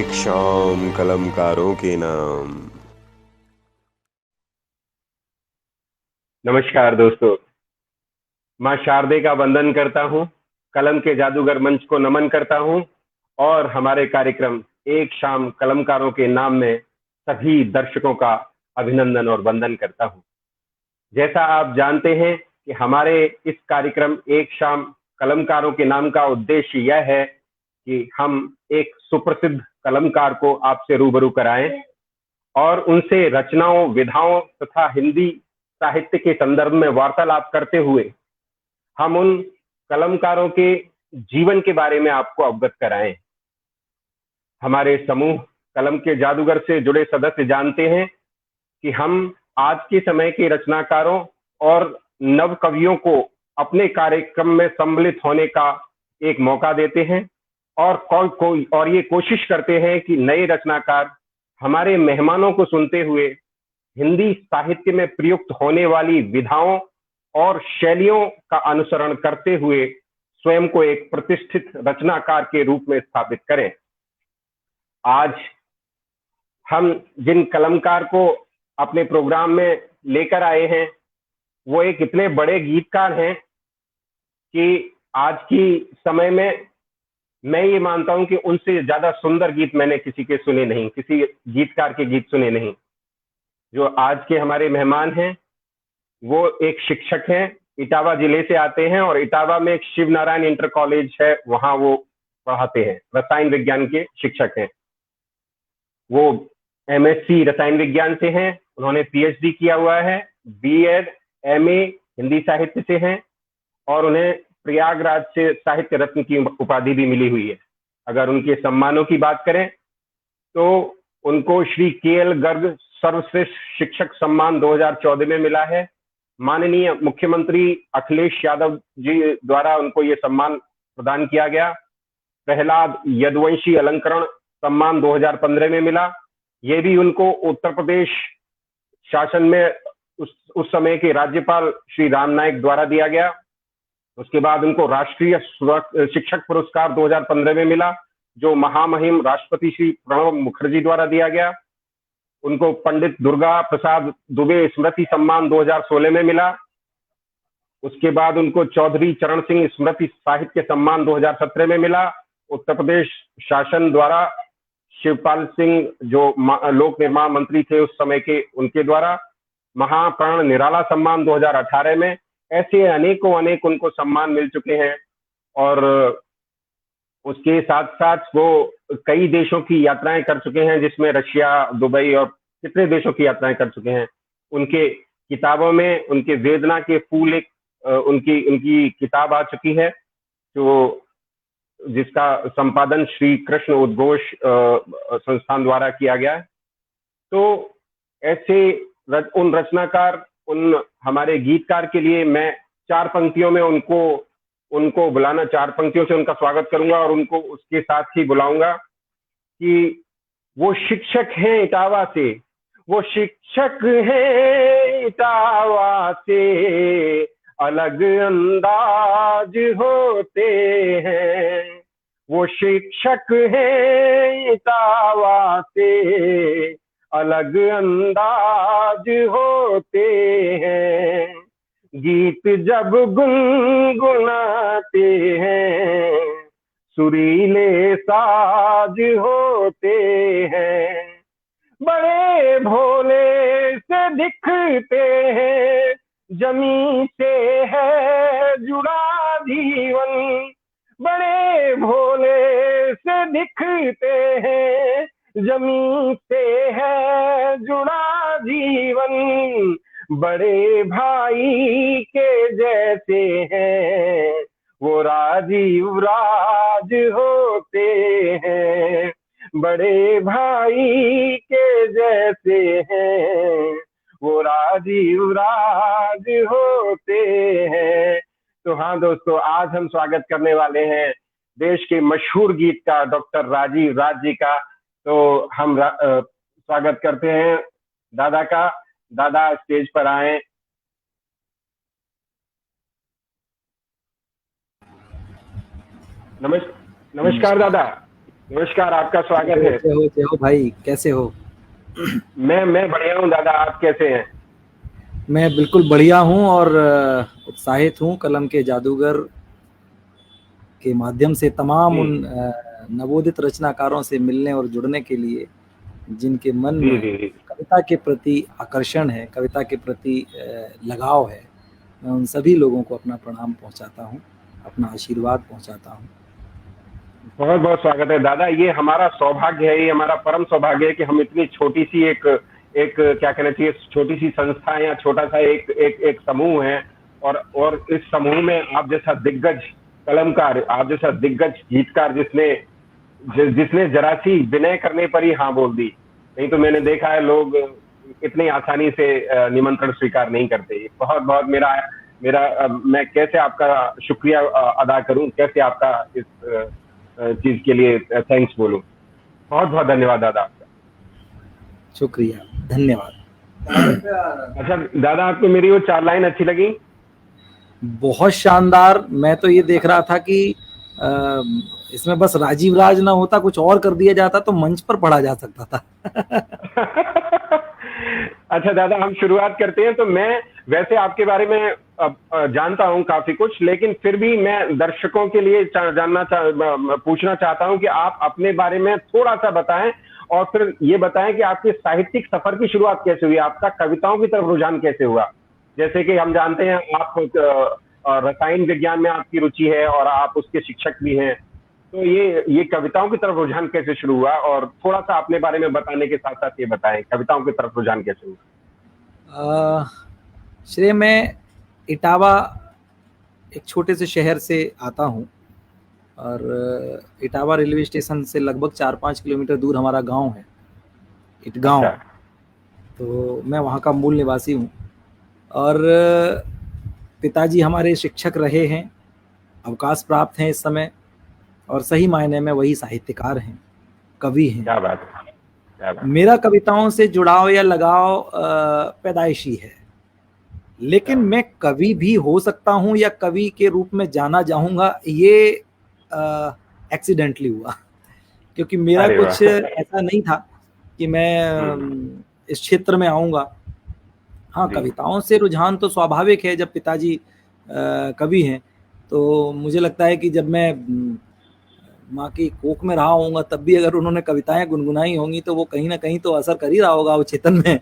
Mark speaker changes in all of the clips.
Speaker 1: एक शाम कलमकारों के नाम।
Speaker 2: नमस्कार दोस्तों। माँ शारदे का वंदन करता हूँ। कलम के जादूगर मंच को नमन करता हूँ। और हमारे कार्यक्रम एक शाम कलमकारों के नाम में सभी दर्शकों का अभिनंदन और वंदन करता हूँ। जैसा आप जानते हैं कि हमारे इस कार्यक्रम एक शाम कलमकारों के नाम का उद्देश्य यह है कि हम एक सुप्रसिद्ध कलमकार को आपसे रूबरू कराएं और उनसे रचनाओं, विधाओं तथा हिंदी साहित्य के संदर्भ में वार्तालाप करते हुए हम उन कलमकारों के जीवन के बारे में आपको अवगत कराएं। हमारे समूह कलम के जादूगर से जुड़े सदस्य जानते हैं कि हम आज के समय के रचनाकारों और नव कवियों को अपने कार्यक्रम में सम्मिलित होने का एक मौका देते हैं और ये कोशिश करते हैं कि नए रचनाकार हमारे मेहमानों को सुनते हुए हिंदी साहित्य में प्रयुक्त होने वाली विधाओं और शैलियों का अनुसरण करते हुए स्वयं को एक प्रतिष्ठित रचनाकार के रूप में स्थापित करें। आज हम जिन कलमकार को अपने प्रोग्राम में लेकर आए हैं वो एक इतने बड़े गीतकार हैं कि आज की समय में मैं ये मानता हूं कि उनसे ज्यादा सुंदर गीत मैंने किसी के सुने नहीं, किसी गीतकार के गीत सुने नहीं। जो आज के हमारे मेहमान हैं वो एक शिक्षक हैं, इटावा जिले से आते हैं और इटावा में एक शिव नारायण इंटर कॉलेज है, वहां वो पढ़ाते हैं, रसायन विज्ञान के शिक्षक हैं। वो एमएससी रसायन विज्ञान से हैं, उन्होंने पीएचडी किया हुआ है, बीएड, एमए हिंदी साहित्य से हैं और उन्हें प्रयागराज से साहित्य रत्न की उपाधि भी मिली हुई है। अगर उनके सम्मानों की बात करें तो उनको श्री के एल गर्ग सर्वश्रेष्ठ शिक्षक सम्मान 2014 में मिला है। माननीय मुख्यमंत्री अखिलेश यादव जी द्वारा उनको ये सम्मान प्रदान किया गया। प्रहलाद यदुवंशी अलंकरण सम्मान 2015 में मिला। ये भी उनको उत्तर प्रदेश शासन में उस समय के राज्यपाल श्री राम नाईक द्वारा दिया गया। उसके बाद उनको राष्ट्रीय शिक्षक पुरस्कार 2015 में मिला, जो महामहिम राष्ट्रपति श्री प्रणब मुखर्जी द्वारा दिया गया। उनको पंडित दुर्गा प्रसाद दुबे स्मृति सम्मान 2016 में मिला। उसके बाद उनको चौधरी चरण सिंह स्मृति साहित्य सम्मान 2017 में मिला। उत्तर प्रदेश शासन द्वारा शिवपाल सिंह जो लोक निर्माण मंत्री थे उस समय के, उनके द्वारा महाप्राण निराला सम्मान 2018 में। ऐसे अनेकों अनेक उनको सम्मान मिल चुके हैं और उसके साथ साथ वो कई देशों की यात्राएं कर चुके हैं, जिसमें रशिया, दुबई और कितने देशों की यात्राएं कर चुके हैं। उनके किताबों में उनके वेदना के फूल एक उनकी उनकी किताब आ चुकी है, जो जिसका संपादन श्री कृष्ण उद्घोष संस्थान द्वारा किया गया है। तो ऐसे उन रचनाकार, उन हमारे गीतकार के लिए मैं चार पंक्तियों में उनको उनको बुलाना, चार पंक्तियों से उनका स्वागत करूंगा और उनको उसके साथ ही बुलाऊंगा कि वो शिक्षक हैं इटावा से, वो शिक्षक हैं इटावा से, अलग अंदाज होते हैं। वो शिक्षक हैं इटावा से, अलग अंदाज होते हैं। गीत जब गुनगुनाते हैं, सुरीले साज होते हैं। बड़े भोले से दिखते हैं, जमी से है जुड़ा जीवन। बड़े भोले से दिखते हैं, जमी से है जुड़ा जीवन। बड़े भाई के जैसे हैं, वो राजीव राज होते हैं। बड़े भाई के जैसे हैं, वो राजीव राज होते हैं। तो हाँ दोस्तों, आज हम स्वागत करने वाले हैं देश के मशहूर गीतकार डॉक्टर राजीव राज जी का। तो हम स्वागत करते हैं दादा का। दादा स्टेज पर आए। नमस्कार दादा। नमस्कार, आपका स्वागत है।
Speaker 3: जय हो भाई, कैसे हो?
Speaker 2: मैं बढ़िया हूँ दादा, आप कैसे हैं?
Speaker 3: मैं बिल्कुल बढ़िया हूँ और उत्साहित हूँ कलम के जादूगर के माध्यम से तमाम
Speaker 2: जी
Speaker 3: उन नवोदित रचनाकारों से मिलने और जुड़ने के लिए जिनके मन
Speaker 2: जी
Speaker 3: में
Speaker 2: जी जी
Speaker 3: कविता के प्रति आकर्षण है, कविता के प्रति लगाव है। मैं उन सभी लोगों को अपना प्रणाम पहुंचाता हूं, अपना आशीर्वाद पहुंचाता हूं।
Speaker 2: बहुत बहुत स्वागत है दादा। ये हमारा सौभाग्य है, ये हमारा परम सौभाग्य है कि हम इतनी छोटी सी एक एक क्या कहना चाहिए, छोटी सी संस्था या छोटा सा एक एक एक समूह है, और इस समूह में आप जैसा दिग्गज कलमकार, आप जैसा दिग्गज गीतकार जिसने जरा सी विनय करने पर ही हाँ बोल दी। नहीं तो मैंने देखा है लोग इतनी आसानी से निमंत्रण स्वीकार नहीं करते। बहुत बहुत मेरा मेरा मैं कैसे आपका शुक्रिया अदा करूं, कैसे आपका इस चीज के लिए थैंक्स बोलूं। बहुत बहुत धन्यवाद दादा आपका।
Speaker 3: शुक्रिया, धन्यवाद।
Speaker 2: अच्छा दादा, आपको मेरी वो 4 लाइन अच्छी लगी?
Speaker 3: बहुत शानदार। मैं तो ये देख रहा था कि इसमें बस राजीव राज ना होता, कुछ और कर दिया जाता तो मंच पर पढ़ा जा सकता था।
Speaker 2: अच्छा दादा, हम शुरुआत करते हैं। तो मैं वैसे आपके बारे में जानता हूं काफी कुछ, लेकिन फिर भी मैं दर्शकों के लिए पूछना चाहता हूं कि आप अपने बारे में थोड़ा सा बताएं, और फिर ये बताएं कि आपके साहित्यिक सफर की शुरुआत कैसे हुई, आपका कविताओं की तरफ रुझान कैसे हुआ। जैसे कि हम जानते हैं आप रसायन विज्ञान में आपकी रुचि है और आप उसके शिक्षक भी हैं। तो ये कविताओं की तरफ रुझान कैसे शुरू हुआ, और थोड़ा सा अपने बारे में बताने के साथ साथ ये बताएं कविताओं की तरफ रुझान कैसे हुआ।
Speaker 3: श्रेय, मैं इटावा एक छोटे से शहर से आता हूँ और इटावा रेलवे स्टेशन से लगभग 4-5 किलोमीटर दूर हमारा गांव है, इटगांव। तो मैं वहाँ का मूल निवासी हूँ और पिताजी हमारे शिक्षक रहे हैं, अवकाश प्राप्त हैं इस समय, और सही मायने में वही साहित्यकार हैं, कवि हैं।
Speaker 2: क्या बात है, क्या बात।
Speaker 3: मेरा कविताओं से जुड़ाव या लगाव पैदाइशी है, लेकिन मैं कवि भी हो सकता हूँ या कवि के रूप में जाना जाऊंगा, ये एक्सीडेंटली हुआ। क्योंकि मेरा कुछ ऐसा नहीं था कि मैं इस क्षेत्र में आऊंगा। हाँ, कविताओं से रुझान तो स्वाभाविक है, जब पिताजी कवि हैं तो मुझे लगता है कि जब मैं माँ की कोख में रहा होऊंगा तब भी अगर उन्होंने कविताएं गुनगुनाई होंगी तो वो कहीं ना कहीं तो असर कर ही रहा होगा, वो चेतन में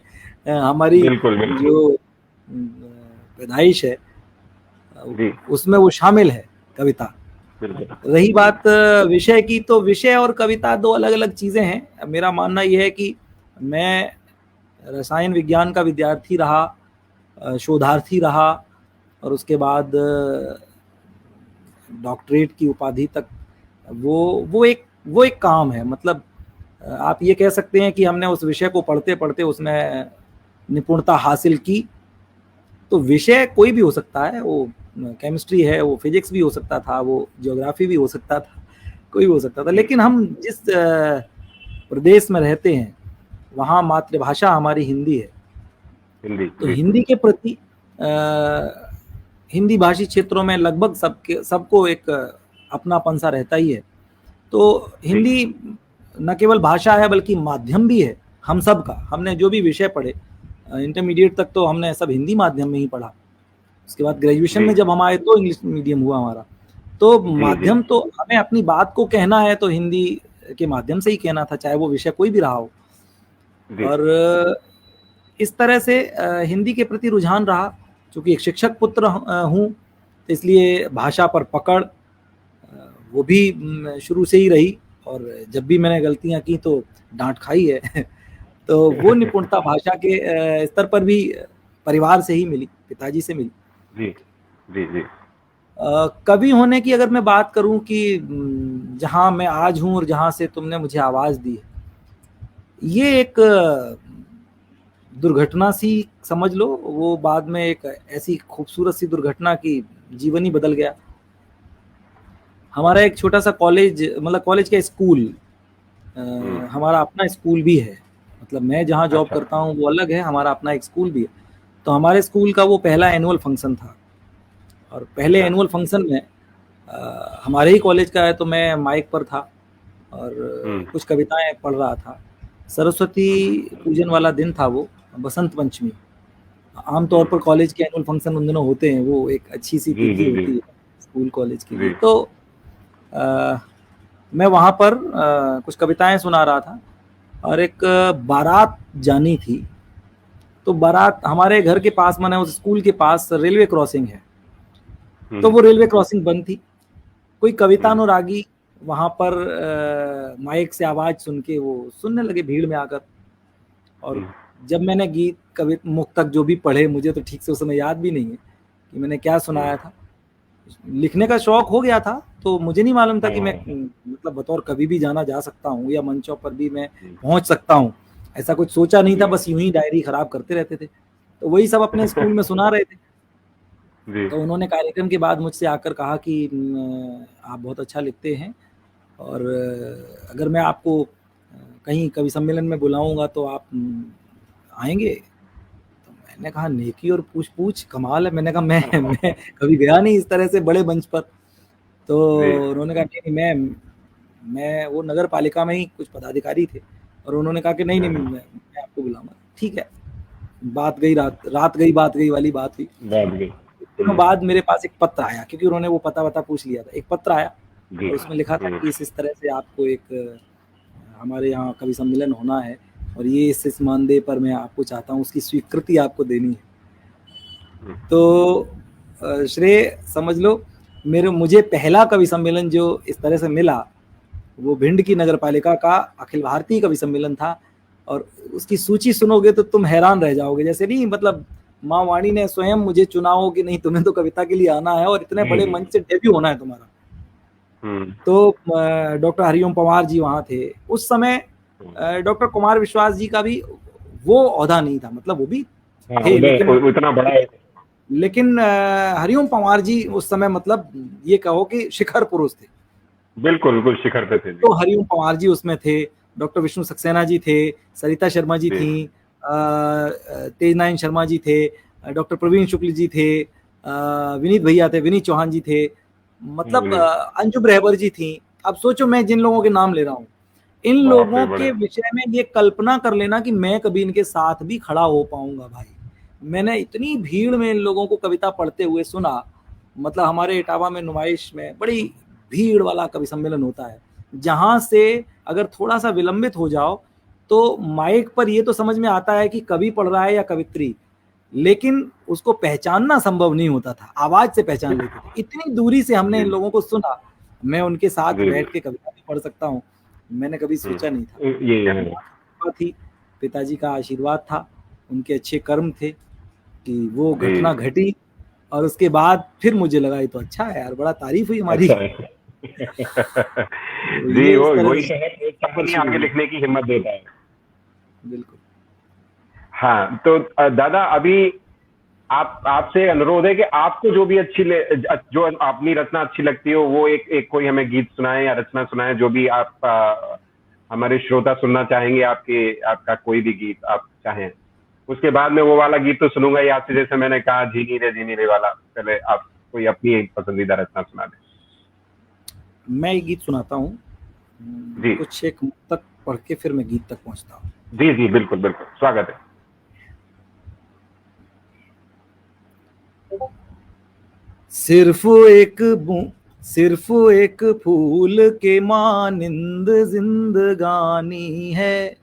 Speaker 3: हमारी जो पैदाइश है उसमें वो शामिल है कविता। रही बात विषय की, तो विषय और कविता 2 अलग अलग चीजें हैं। मेरा मानना यह है कि मैं रसायन विज्ञान का विद्यार्थी रहा, शोधार्थी रहा, और उसके बाद डॉक्टरेट की उपाधि तक वो एक काम है। मतलब आप ये कह सकते हैं कि हमने उस विषय को पढ़ते पढ़ते उसमें निपुणता हासिल की। तो विषय कोई भी हो सकता है, वो केमिस्ट्री है, वो फिजिक्स भी हो सकता था, वो ज्योग्राफी भी हो सकता था, कोई भी हो सकता था। लेकिन हम जिस प्रदेश में रहते हैं वहाँ मातृभाषा हमारी हिंदी है। तो हिंदी के प्रति हिंदी भाषी क्षेत्रों में लगभग सबको एक अपनापन सा रहता ही है। तो हिंदी न केवल भाषा है बल्कि माध्यम भी है हम सब का। हमने जो भी विषय पढ़े इंटरमीडिएट तक तो हमने सब हिंदी माध्यम में ही पढ़ा। उसके बाद ग्रेजुएशन में जब हम आए तो इंग्लिश मीडियम हुआ हमारा। तो माध्यम तो हमें अपनी बात को कहना है तो हिंदी के माध्यम से ही कहना था, चाहे वो विषय कोई भी रहा हो। और इस तरह से हिंदी के प्रति रुझान रहा। चूंकि एक शिक्षक पुत्र हूँ तो इसलिए भाषा पर पकड़ वो भी शुरू से ही रही, और जब भी मैंने गलतियां की तो डांट खाई है। तो वो निपुणता भाषा के स्तर पर भी परिवार से ही मिली, पिताजी से मिली।
Speaker 2: जी जी जी।
Speaker 3: कवि होने की अगर मैं बात करूं कि जहां मैं आज हूं और जहां से तुमने मुझे आवाज दी है, ये एक दुर्घटना सी समझ लो। वो बाद में एक ऐसी खूबसूरत सी दुर्घटना की जीवन ही बदल गया। हमारा एक छोटा सा कॉलेज, मतलब कॉलेज का स्कूल, हमारा अपना स्कूल भी है। मतलब मैं जहाँ जॉब करता हूँ वो अलग है, हमारा अपना एक स्कूल भी है। तो हमारे स्कूल का वो पहला एनुअल फंक्शन था, और पहले एनुअल फंक्शन में हमारे ही कॉलेज का है तो मैं माइक पर था। और कुछ कविताएं पढ़ रहा था। सरस्वती पूजन वाला दिन था वो, बसंत पंचमी। आमतौर पर कॉलेज के एनुअल फंक्शन उन दिनों होते हैं, वो एक अच्छी सी
Speaker 2: जी,
Speaker 3: तिथि
Speaker 2: जी, जी।
Speaker 3: होती है स्कूल कॉलेज के लिए।
Speaker 2: जी।
Speaker 3: तो मैं वहाँ पर कुछ कविताएं सुना रहा था और एक बारात जानी थी। तो बारात हमारे घर के पास, माने उस स्कूल के पास रेलवे क्रॉसिंग है, तो वो रेलवे क्रॉसिंग बंद थी। कोई कवितानुरागी वहां पर माइक से आवाज सुन के वो सुनने लगे भीड़ में आकर। और जब मैंने गीत कवि मुक्तक जो भी पढ़े, मुझे तो ठीक से उस समय याद भी नहीं है कि मैंने क्या सुनाया था। लिखने का शौक हो गया था, तो मुझे नहीं मालूम था कि मैं मतलब बतौर कभी भी जाना जा सकता हूँ या मंचों पर भी मैं पहुंच सकता हूँ। ऐसा कुछ सोचा नहीं था, बस यूं ही डायरी खराब करते रहते थे। तो वही सब अपने स्कूल में सुना रहे थे। तो उन्होंने कार्यक्रम के बाद मुझसे आकर कहा कि आप बहुत अच्छा लिखते हैं और अगर मैं आपको कहीं कवि सम्मेलन में बुलाऊंगा तो आप आएंगे। तो मैंने कहा नेकी और पूछ पूछ कमाल है। मैंने कहा मैं कभी गया नहीं इस तरह से बड़े मंच पर। तो उन्होंने कहा नहीं, मैं वो नगर पालिका में ही कुछ पदाधिकारी थे और उन्होंने कहा कि नहीं मैं आपको बुलाऊंगा। ठीक है, बात गई रात गई बात गई वाली बात हुई। दिनों बाद मेरे पास एक पत्र आया, क्योंकि उन्होंने वो पता पूछ लिया था। एक पत्र आया और उसमें लिखा था कि इस तरह से आपको एक हमारे यहाँ कवि सम्मेलन होना है और ये इस मानदेय पर मैं आपको चाहता हूँ, उसकी स्वीकृति आपको देनी है। तो श्रेय समझ लो, मुझे पहला कवि सम्मेलन जो इस तरह से मिला वो भिंड की नगर पालिका का अखिल भारतीय कवि सम्मेलन था। और उसकी सूची सुनोगे तो तुम हैरान रह जाओगे। जैसे नहीं, मतलब माँ वाणी ने स्वयं मुझे चुना हो कि नहीं तुम्हें तो कविता के लिए आना है और इतने बड़े मंच से डेब्यू होना है तुम्हारा। तो डॉक्टर हरिओम पंवार जी वहां थे उस समय। डॉक्टर कुमार विश्वास जी का भी वो ओहदा नहीं था, मतलब वो भी थे लेकिन
Speaker 2: उतना बड़ा है।
Speaker 3: लेकिन हरिओम पंवार जी उस समय मतलब ये कहो कि शिखर पुरुष थे।
Speaker 2: बिल्कुल शिखर पे थे।
Speaker 3: तो हरिओम पंवार जी उसमें थे, डॉक्टर विष्णु सक्सेना जी थे, सरिता शर्मा जी थी, तेजनारायण शर्मा जी थे, डॉक्टर प्रवीण शुक्ल जी थे, विनीत भैया थे, विनीत चौहान जी थे, मतलब अंजुम रहबर जी थी। अब सोचो मैं जिन लोगों के नाम ले रहा हूँ, इन लोगों के विषय में ये कल्पना कर लेना कि मैं कभी इनके साथ भी खड़ा हो पाऊंगा। भाई मैंने इतनी भीड़ में इन लोगों को कविता पढ़ते हुए सुना। मतलब हमारे इटावा में नुमाइश में बड़ी भीड़ वाला कवि सम्मेलन होता है, जहां से अगर थोड़ा सा विलंबित हो जाओ तो माइक पर ये तो समझ में आता है कि कवि पढ़ रहा है या कवित्री, लेकिन उसको पहचानना संभव नहीं होता था। आवाज से पहचान लेते थे। इतनी दूरी से हमने इन लोगों को सुना। मैं उनके साथ बैठ के कविता भी पढ़ सकता हूँ, मैंने कभी सोचा नहीं था। ये थी पिताजी का आशीर्वाद था, उनके अच्छे कर्म थे कि वो घटना घटी। और उसके बाद फिर मुझे लगा ये तो अच्छा है यार, बड़ा तारीफ हुई हमारी।
Speaker 2: जी, वो वही है, आगे लिखने की हिम्मत देता है।
Speaker 3: बिल्कुल।
Speaker 2: हाँ, तो दादा अभी आपसे अनुरोध है कि आपको जो भी जो अपनी रचना अच्छी लगती हो वो एक कोई हमें गीत सुनाए या रचना सुनाए, जो भी आप हमारे श्रोता सुनना चाहेंगे। आपका कोई भी गीत आप चाहें। उसके बाद में वो वाला गीत तो सुनूंगा ही आपसे, जैसे मैंने कहा झीनी रे वाला। पहले आप कोई अपनी एक पसंदीदा रचना सुना दें।
Speaker 3: मैं एक गीत सुनाता हूँ, कुछ एक तक पढ़ के फिर मैं गीत तक पहुंचता हूँ।
Speaker 2: जी बिल्कुल स्वागत है।
Speaker 3: सिर्फ एक फूल के मानिंद जिंदगानी है,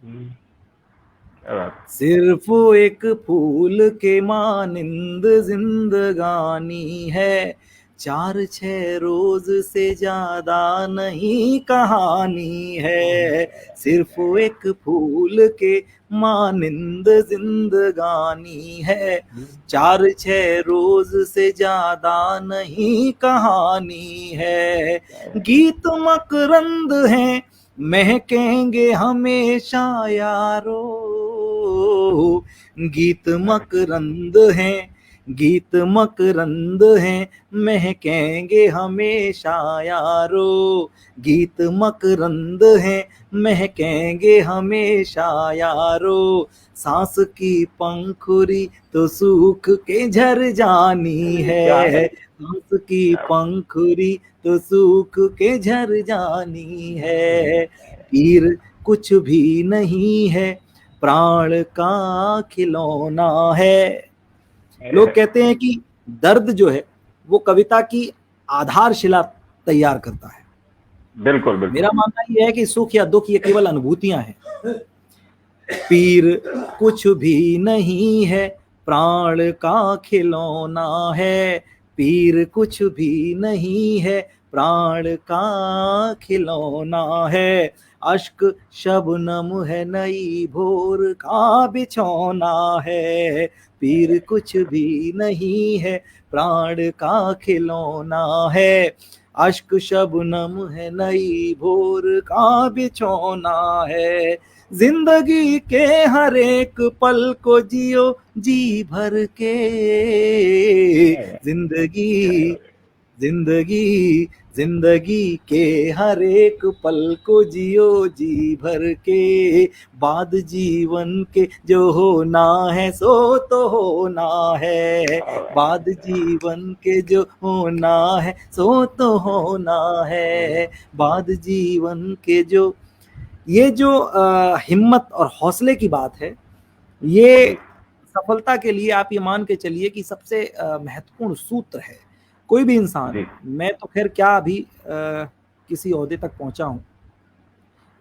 Speaker 3: सिर्फ एक फूल के मानिंद जिंदगानी है, 4-6 रोज से ज्यादा नहीं कहानी है। सिर्फ एक फूल के मानिंद जिंदगानी है, 4-6 रोज से ज्यादा नहीं कहानी है। गीत मकरंद हैं महकेंगे हमेशा यारो, गीत मकरंद हैं गीत मकरंद हैं महकेंगे हमेशा यारो, गीत मकरंद हैं महकेंगे हमेशा यारो, सांस की पंखुरी तो सूख के झर जानी है, सांस की पंखुरी तो सूख के झर जानी है, पीर कुछ भी नहीं है प्राण का खिलौना है। लोग कहते हैं कि दर्द जो है वो कविता की आधारशिला तैयार करता है।
Speaker 2: बिल्कुल बिल्कुल।
Speaker 3: मेरा मानना यह है कि सुख या दुख ये केवल अनुभूतियां हैं। पीर कुछ भी नहीं है प्राण का खिलौना है, पीर कुछ भी नहीं है प्राण का खिलौना है, अश्क शबनम है नई भोर का बिछौना है, पीर कुछ भी नहीं है प्राण का खिलौना है, अश्क शबनम है नई भोर का बिछौना है, जिंदगी के हर एक पल को जियो जी भर के, जिंदगी जिंदगी जिंदगी के हर एक पल को जियो जी भर के, बाद जीवन के जो होना है सो तो होना है, बाद जीवन के जो होना है सो तो होना है, बाद जीवन के जो, ये जो हिम्मत और हौसले की बात है, ये सफलता के लिए आप ये मान के चलिए कि सबसे महत्वपूर्ण सूत्र है। कोई भी इंसान, मैं तो खैर क्या अभी किसी ओहदे तक पहुंचा हूं,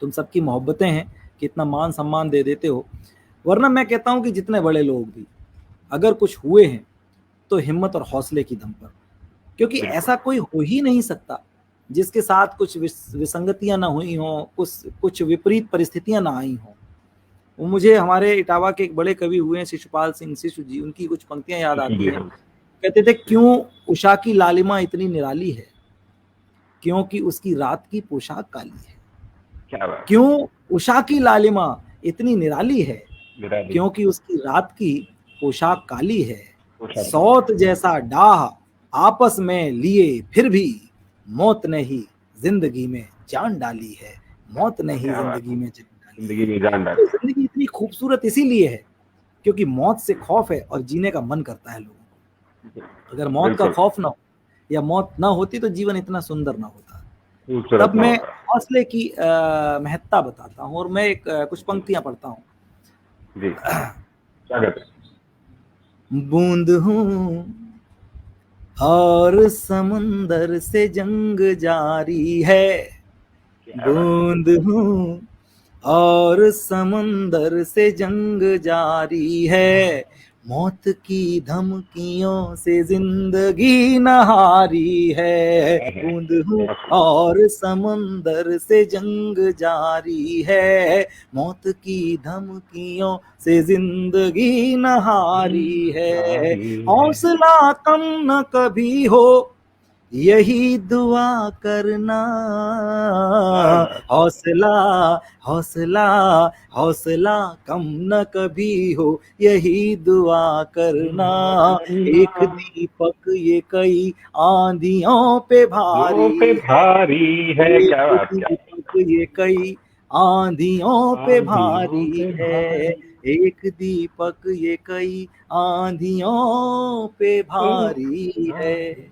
Speaker 3: तुम सबकी मोहब्बतें हैं कि इतना मान सम्मान दे देते हो, वरना मैं कहता हूं कि जितने बड़े लोग भी अगर कुछ हुए हैं तो हिम्मत और हौसले की दम पर, क्योंकि ऐसा कोई हो ही नहीं सकता जिसके साथ कुछ विसंगतियां ना हुई हों, कुछ विपरीत परिस्थितियां ना आई हों। वो मुझे हमारे इटावा के एक बड़े कवि हुए हैं शिशुपाल सिंह शिशु जी, उनकी कुछ पंक्तियां याद आती हैं। कहते थे, क्यों उषा की लालिमा इतनी निराली है, क्योंकि उसकी रात की पोशाक काली है।
Speaker 2: क्या बात।
Speaker 3: क्यों उषा की लालिमा इतनी निराली है, क्योंकि उसकी रात की पोशाक काली है। सौत जैसा डाह आपस में लिए फिर भी मौत ने ही जिंदगी में जान डाली है, मौत ने ही जिंदगी में जान डाली। तो जिंदगी इतनी खूबसूरत इसीलिए है क्योंकि मौत से खौफ है और जीने का मन करता है लोगों को। अगर मौत का खौफ ना हो या मौत ना होती तो जीवन इतना सुंदर ना होता। तब मैं हौसले की महत्ता बताता हूँ और मैं एक कुछ पंक्तियां पढ़ता हूँ। बूंद हूँ और समंदर से जंग जारी है, बूंद हूँ और समंदर से जंग जारी है, मौत की धमकियों से जिंदगी न हारी है। बूंद हूँ और समंदर से जंग जारी है, मौत की धमकियों से जिंदगी न हारी है। हौसला कम न कभी हो यही दुआ करना, हौसला हौसला हौसला कम न कभी हो यही दुआ करना। एक दीपक ये कई आंधियों पे भारी है, एक दीपक ये कई आंधियों पे भारी है, एक दीपक ये कई आंधियों पे भारी है।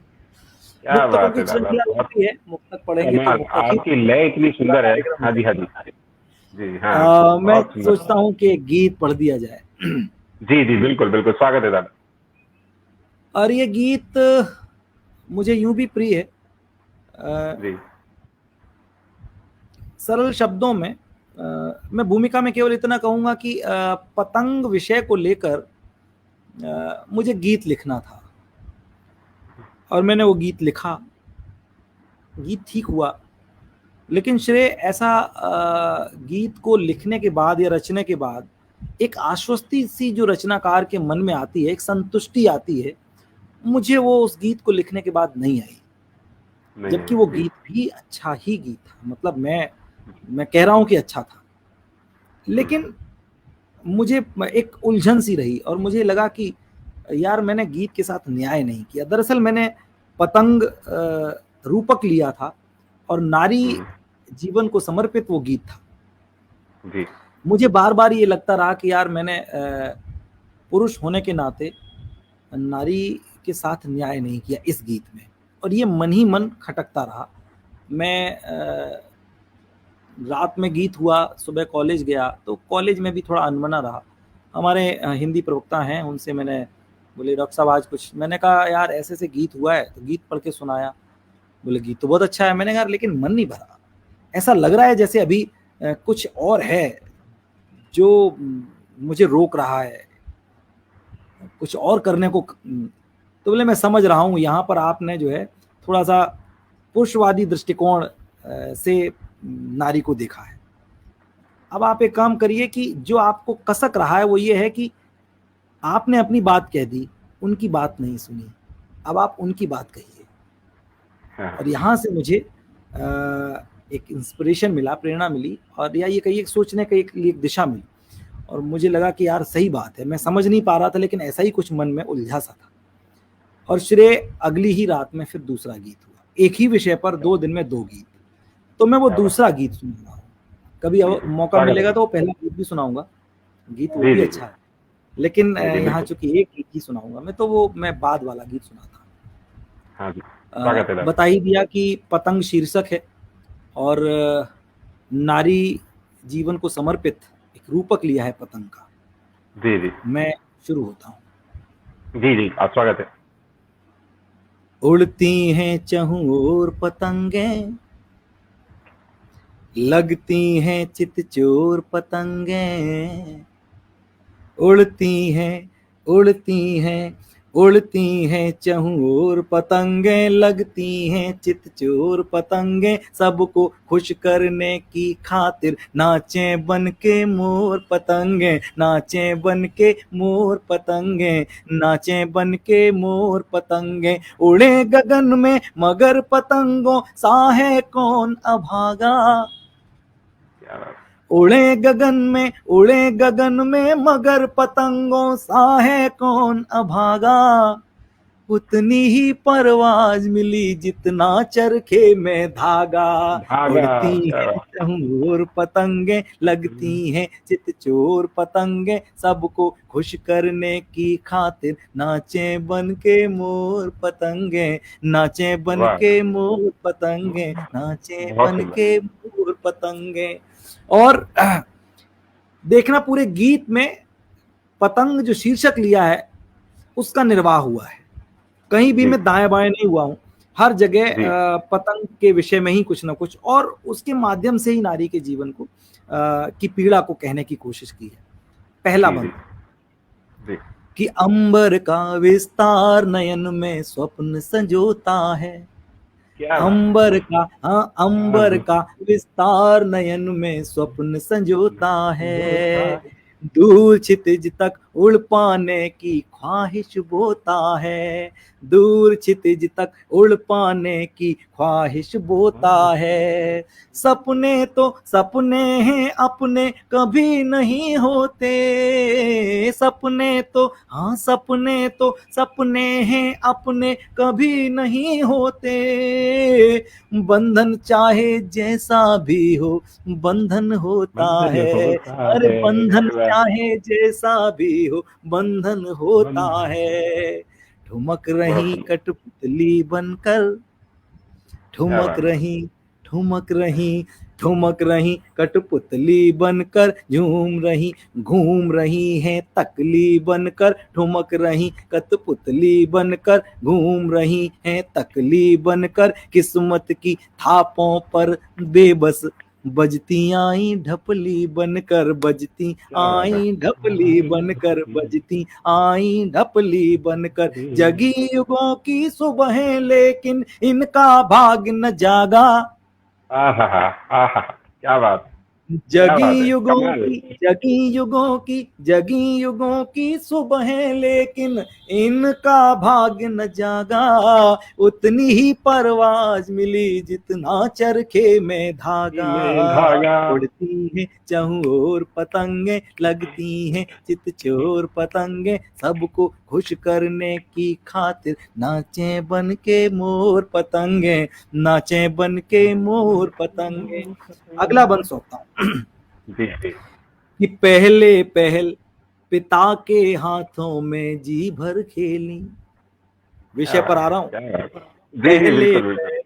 Speaker 2: क्या बात है
Speaker 3: मुक्तक पढ़ेंगे तो
Speaker 2: आपकी लय इतनी सुंदर है। हाँ जी हाँ जी जी हाँ।
Speaker 3: मैं सोचता हूँ कि गीत पढ़ दिया जाए।
Speaker 2: जी जी बिल्कुल बिल्कुल, स्वागत है दादा।
Speaker 3: और ये गीत मुझे यूं भी प्रिय है।
Speaker 2: जी।
Speaker 3: सरल शब्दों में मैं भूमिका में केवल इतना कहूंगा कि पतंग विषय को लेकर मुझे गीत लिखना था और मैंने वो गीत लिखा, गीत ठीक हुआ, लेकिन श्रेय ऐसा गीत को लिखने के बाद या रचने के बाद एक आश्वस्ति सी जो रचनाकार के मन में आती है, एक संतुष्टि आती है, मुझे वो उस गीत को लिखने के बाद नहीं आई। जबकि वो गीत भी अच्छा ही गीत था, मतलब मैं कह रहा हूं कि अच्छा था, लेकिन मुझे एक उलझन सी रही और मुझे लगा कि यार मैंने गीत के साथ न्याय नहीं किया। दरअसल मैंने पतंग रूपक लिया था और नारी जीवन को समर्पित वो गीत था
Speaker 2: जी।
Speaker 3: मुझे बार बार ये लगता रहा कि यार मैंने पुरुष होने के नाते नारी के साथ न्याय नहीं किया इस गीत में, और ये मन ही मन खटकता रहा। मैं रात में गीत हुआ, सुबह कॉलेज गया, तो कॉलेज में भी थोड़ा अनमना रहा। हमारे हिंदी प्रवक्ता हैं, उनसे मैंने बोले डॉक्टर साहब आज कुछ, मैंने कहा यार ऐसे से गीत हुआ है, तो गीत पढ़ के सुनाया। बोले गीत तो बहुत अच्छा है। मैंने कहा लेकिन मन नहीं भरा, ऐसा लग रहा है जैसे अभी कुछ और है जो मुझे रोक रहा है कुछ और करने को। तो बोले मैं समझ रहा हूँ, यहाँ पर आपने जो है थोड़ा सा पुरुषवादी दृष्टिकोण से नारी को देखा है। अब आप एक काम करिए कि जो आपको कसक रहा है वो ये है कि आपने अपनी बात कह दी, उनकी बात नहीं सुनी, अब आप उनकी बात कहिए। और यहाँ से मुझे एक इंस्पिरेशन मिला, प्रेरणा मिली, और या ये कहिए सोचने का एक दिशा मिली। और मुझे लगा कि यार सही बात है, मैं समझ नहीं पा रहा था लेकिन ऐसा ही कुछ मन में उलझा सा था। और श्रेय अगली ही रात में फिर दूसरा गीत हुआ, एक ही विषय पर 2 दिन में 2 गीत। तो मैं वो दूसरा गीत सुन रहा हूँ, कभी मौका मिलेगा तो वो पहला गीत भी सुनाऊंगा, गीत वो भी अच्छा है, लेकिन यहाँ चूंकि एक गीत ही सुनाऊंगा मैं, तो वो मैं बाद वाला गीत सुनाता हूँ। बता ही दिया कि पतंग शीर्षक है और नारी जीवन को समर्पित एक रूपक लिया है पतंग का।
Speaker 2: जी जी, मैं
Speaker 3: शुरू होता हूँ।
Speaker 2: जी जी, आप स्वागत है।
Speaker 3: उड़ती हैं चहुं ओर पतंगें, लगती हैं चितचोर पतंगें, उड़ती हैं उड़ती हैं उड़ती हैं चहुं ओर पतंगें, लगती हैं चितचोर पतंगें, सबको खुश करने की खातिर नाचें बन के मोर पतंगें, नाचें बन के मोर पतंगें, नाचें बन के मोर पतंगें, उड़े गगन में मगर पतंगों सा है कौन अभागा, उड़े गगन में मगर पतंगों सा है कौन अभागा, उतनी ही परवाज मिली जितना चरखे में धागा, उड़ती हैं चहुं पतंगे, लगती हैं चितचोर पतंगे, सबको खुश करने की खातिर नाचे बन के मोर पतंगे, नाचे बन के मोर पतंगे, नाचे बन के मोर पतंगे। और देखना पूरे गीत में पतंग जो शीर्षक लिया है उसका निर्वाह हुआ है, कहीं भी मैं दाएं बाएं नहीं हुआ हूं, हर जगह पतंग के विषय में ही कुछ ना कुछ, और उसके माध्यम से ही नारी के जीवन को की पीड़ा को कहने की कोशिश की है। पहला बंद कि अंबर का विस्तार नयन में स्वप्न संजोता है, अंबर का विस्तार नयन में स्वप्न संजोता है, दूर क्षितिज तक उड़ पाने की ख्वाहिश बोता है, दूर क्षितिज तक उड़ पाने की ख्वाहिश बोता है, सपने तो सपने हैं अपने कभी नहीं होते, सपने तो हाँ सपने तो सपने हैं अपने कभी नहीं होते, बंधन चाहे जैसा भी हो बंधन होता है, अरे बंधन चाहे जैसा भी हो बंधन होता है, ठुमक रही कठपुतली बनकर, ठुमक रही कठपुतली बनकर, घूम रही हैं तकली बनकर, ठुमक रही कठपुतली बनकर, घूम रही हैं तकली बनकर, किस्मत की थापों पर बेबस बजती आई ढपली बनकर, बजती आई ढपली बनकर, बजती आई ढपली बनकर, जगी युगों की सुबह लेकिन इनका भाग न जागा,
Speaker 2: क्या बात,
Speaker 3: जगी युगों की सुबह लेकिन इनका भाग न जागा, उतनी ही परवाज मिली जितना चरखे में धागा, उड़ती है चहुं ओर पतंगे, लगती हैं चितचोर पतंगे, सबको खुश करने की खातिर नाचे बन के मोर पतंगे, नाचे बन के मोर पतंगे। अगला बंद सौंपता हूँ
Speaker 2: जी जी
Speaker 3: कि पहले पहल पिता के हाथों में जी भर खेली। विषय पर आ रहा हूँ।
Speaker 2: क्या बात है। जी जी
Speaker 3: पहले
Speaker 2: बिल्कुल बिल्कुल।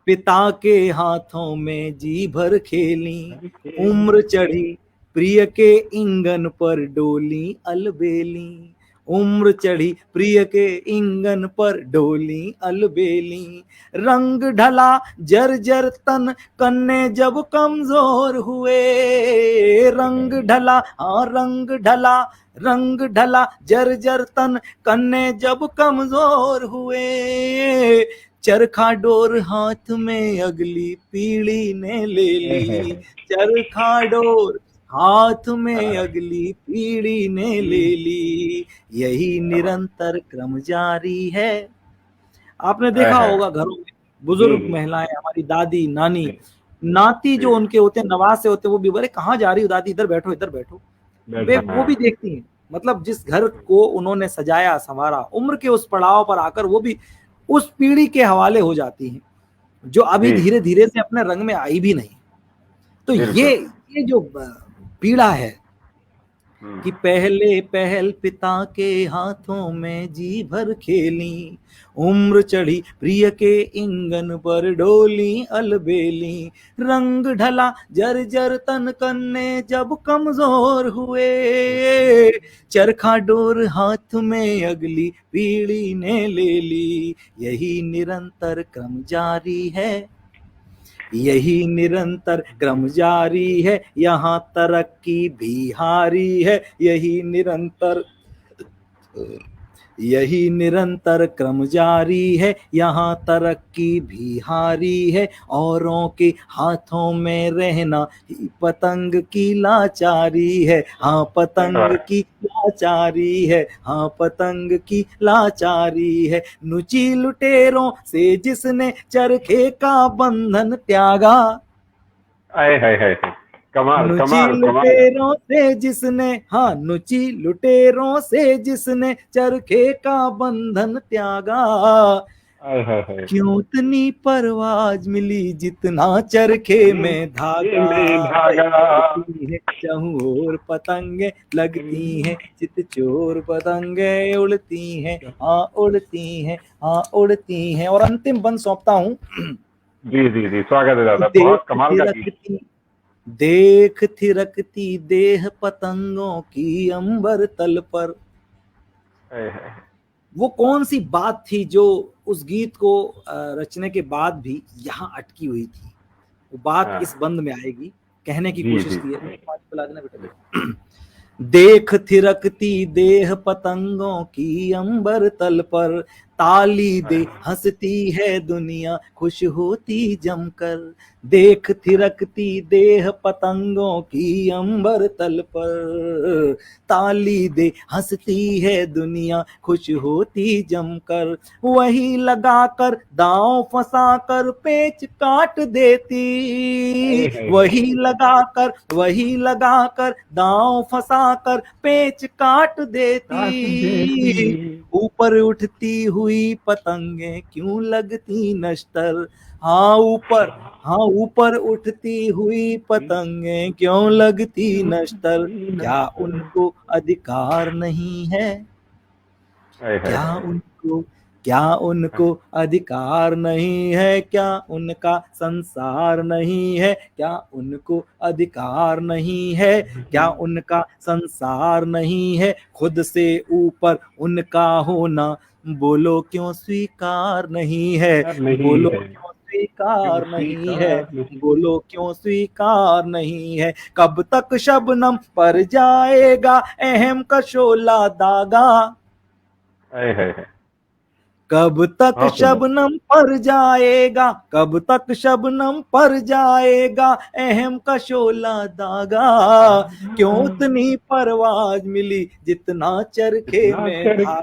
Speaker 3: पिता के हाथों में जी भर खेली, उम्र चढ़ी प्रिय के इंगन पर डोली अलबेली। उम्र चढ़ी प्रिय के इंगन पर डोली अलबेली। रंग ढला जर्जर तन कन्ने जब कमजोर हुए। रंग ढला, हाँ रंग ढला जर्जर तन कन्ने जब कमजोर हुए। चरखा डोर हाथ में अगली पीढ़ी ने ले ली। चरखा डोर हाथ में अगली पीढ़ी ने ले ली। यही निरंतर क्रम जारी है। आपने देखा होगा घरों में बुजुर्ग
Speaker 2: जी, जी।
Speaker 3: महिलाएं, हमारी दादी नानी, नाती जो उनके होते हैं, नवासे होते हैं, वो भी बोले कहाँ जा रही हो दादी, इधर बैठो इधर बैठो। वे वो भी देखती हैं। मतलब जिस घर को उन्होंने सजाया संवारा, उम्र के उस पड़ाव पर आकर वो भी उस पीढ़ी के हवाले हो जाती हैं जो अभी
Speaker 2: जी,
Speaker 3: धीरे धीरे से अपने रंग में आई भी नहीं। तो
Speaker 2: बिल्कुल।
Speaker 3: ये जो पीड़ा है कि पहले पहल पिता के हाथों में जी भर खेली, उम्र चढ़ी प्रिय के इंगन पर डोली अलबेली। रंग ढला जर्जर तन कन्ने जब कमजोर हुए। चरखा डोर हाथ में अगली पीढ़ी ने ले ली। यही निरंतर क्रम जारी है, यही निरंतर क्रम जारी है। यहाँ तरक्की भी हारी है। यही निरंतर क्रम जारी है। यहाँ तरक्की भी हारी है। औरों के हाथों में रहना ही पतंग की लाचारी है। हाँ पतंग की लाचारी है, हाँ पतंग की लाचारी है। नुची लुटेरों से जिसने चरखे का बंधन त्यागा।
Speaker 2: आए हाय हाय हाय। कमाल
Speaker 3: नुची
Speaker 2: कमाल कमाल।
Speaker 3: लुटेरों से जिसने, हाँ नुची लुटेरों से जिसने चरखे का बंधन त्यागा।
Speaker 2: आए हाय हाय।
Speaker 3: क्यों इतनी परवाज मिली जितना चरखे में धागा।
Speaker 2: में धागा।
Speaker 3: उड़ती है चाहूं और पतंगे लगती हैं, चित चोर पतंगे उड़ती हैं, हाँ उड़ती हैं, हाँ उड़ती हैं। और अंतिम बंद सौंपता हूँ।
Speaker 2: जी जी जी, स्वागत है दादा, बहुत कमाल का गीत।
Speaker 3: देख थिरकती देह पतंगों की अंबर तल पर।
Speaker 2: आए हाय।
Speaker 3: वो कौन सी बात थी जो उस गीत को रचने के बाद भी यहाँ अटकी हुई थी? वो बात इस बंद में आएगी, कहने की
Speaker 2: जी
Speaker 3: कोशिश
Speaker 2: जी
Speaker 3: की है। पिला देना बेटा। देख थिरकती देह पतंगों की अंबर तल पर, ताली दे हंसती है दुनिया खुश होती जमकर। देख थिरकती देह पतंगों की अंबर तल पर, ताली दे हंसती है दुनिया खुश होती जमकर। वही लगाकर दांव फंसाकर पेच काट देती। वही लगाकर दांव फंसाकर पेच काट देती। ऊपर उठती हुई पतंगे क्यों लगती नश्तर। हाँ ऊपर उठती हुई पतंगे क्यों लगती नश्तर। क्या उनको अधिकार नहीं है? क्या उनको अधिकार नहीं है? क्या उनका संसार नहीं है? क्या उनको अधिकार नहीं है? क्या उनका संसार नहीं है? खुद से ऊपर उनका होना बोलो क्यों स्वीकार नहीं है? बोलो क्यों स्वीकार नहीं है? बोलो क्यों स्वीकार नहीं है? कब तक शबनम पर जाएगा अहम का शोला दागा। कब तक शबनम पर जाएगा, कब तक शबनम पर जाएगा अहम का शोला दागा। क्यों उतनी परवाज मिली जितना चरखे में धागा।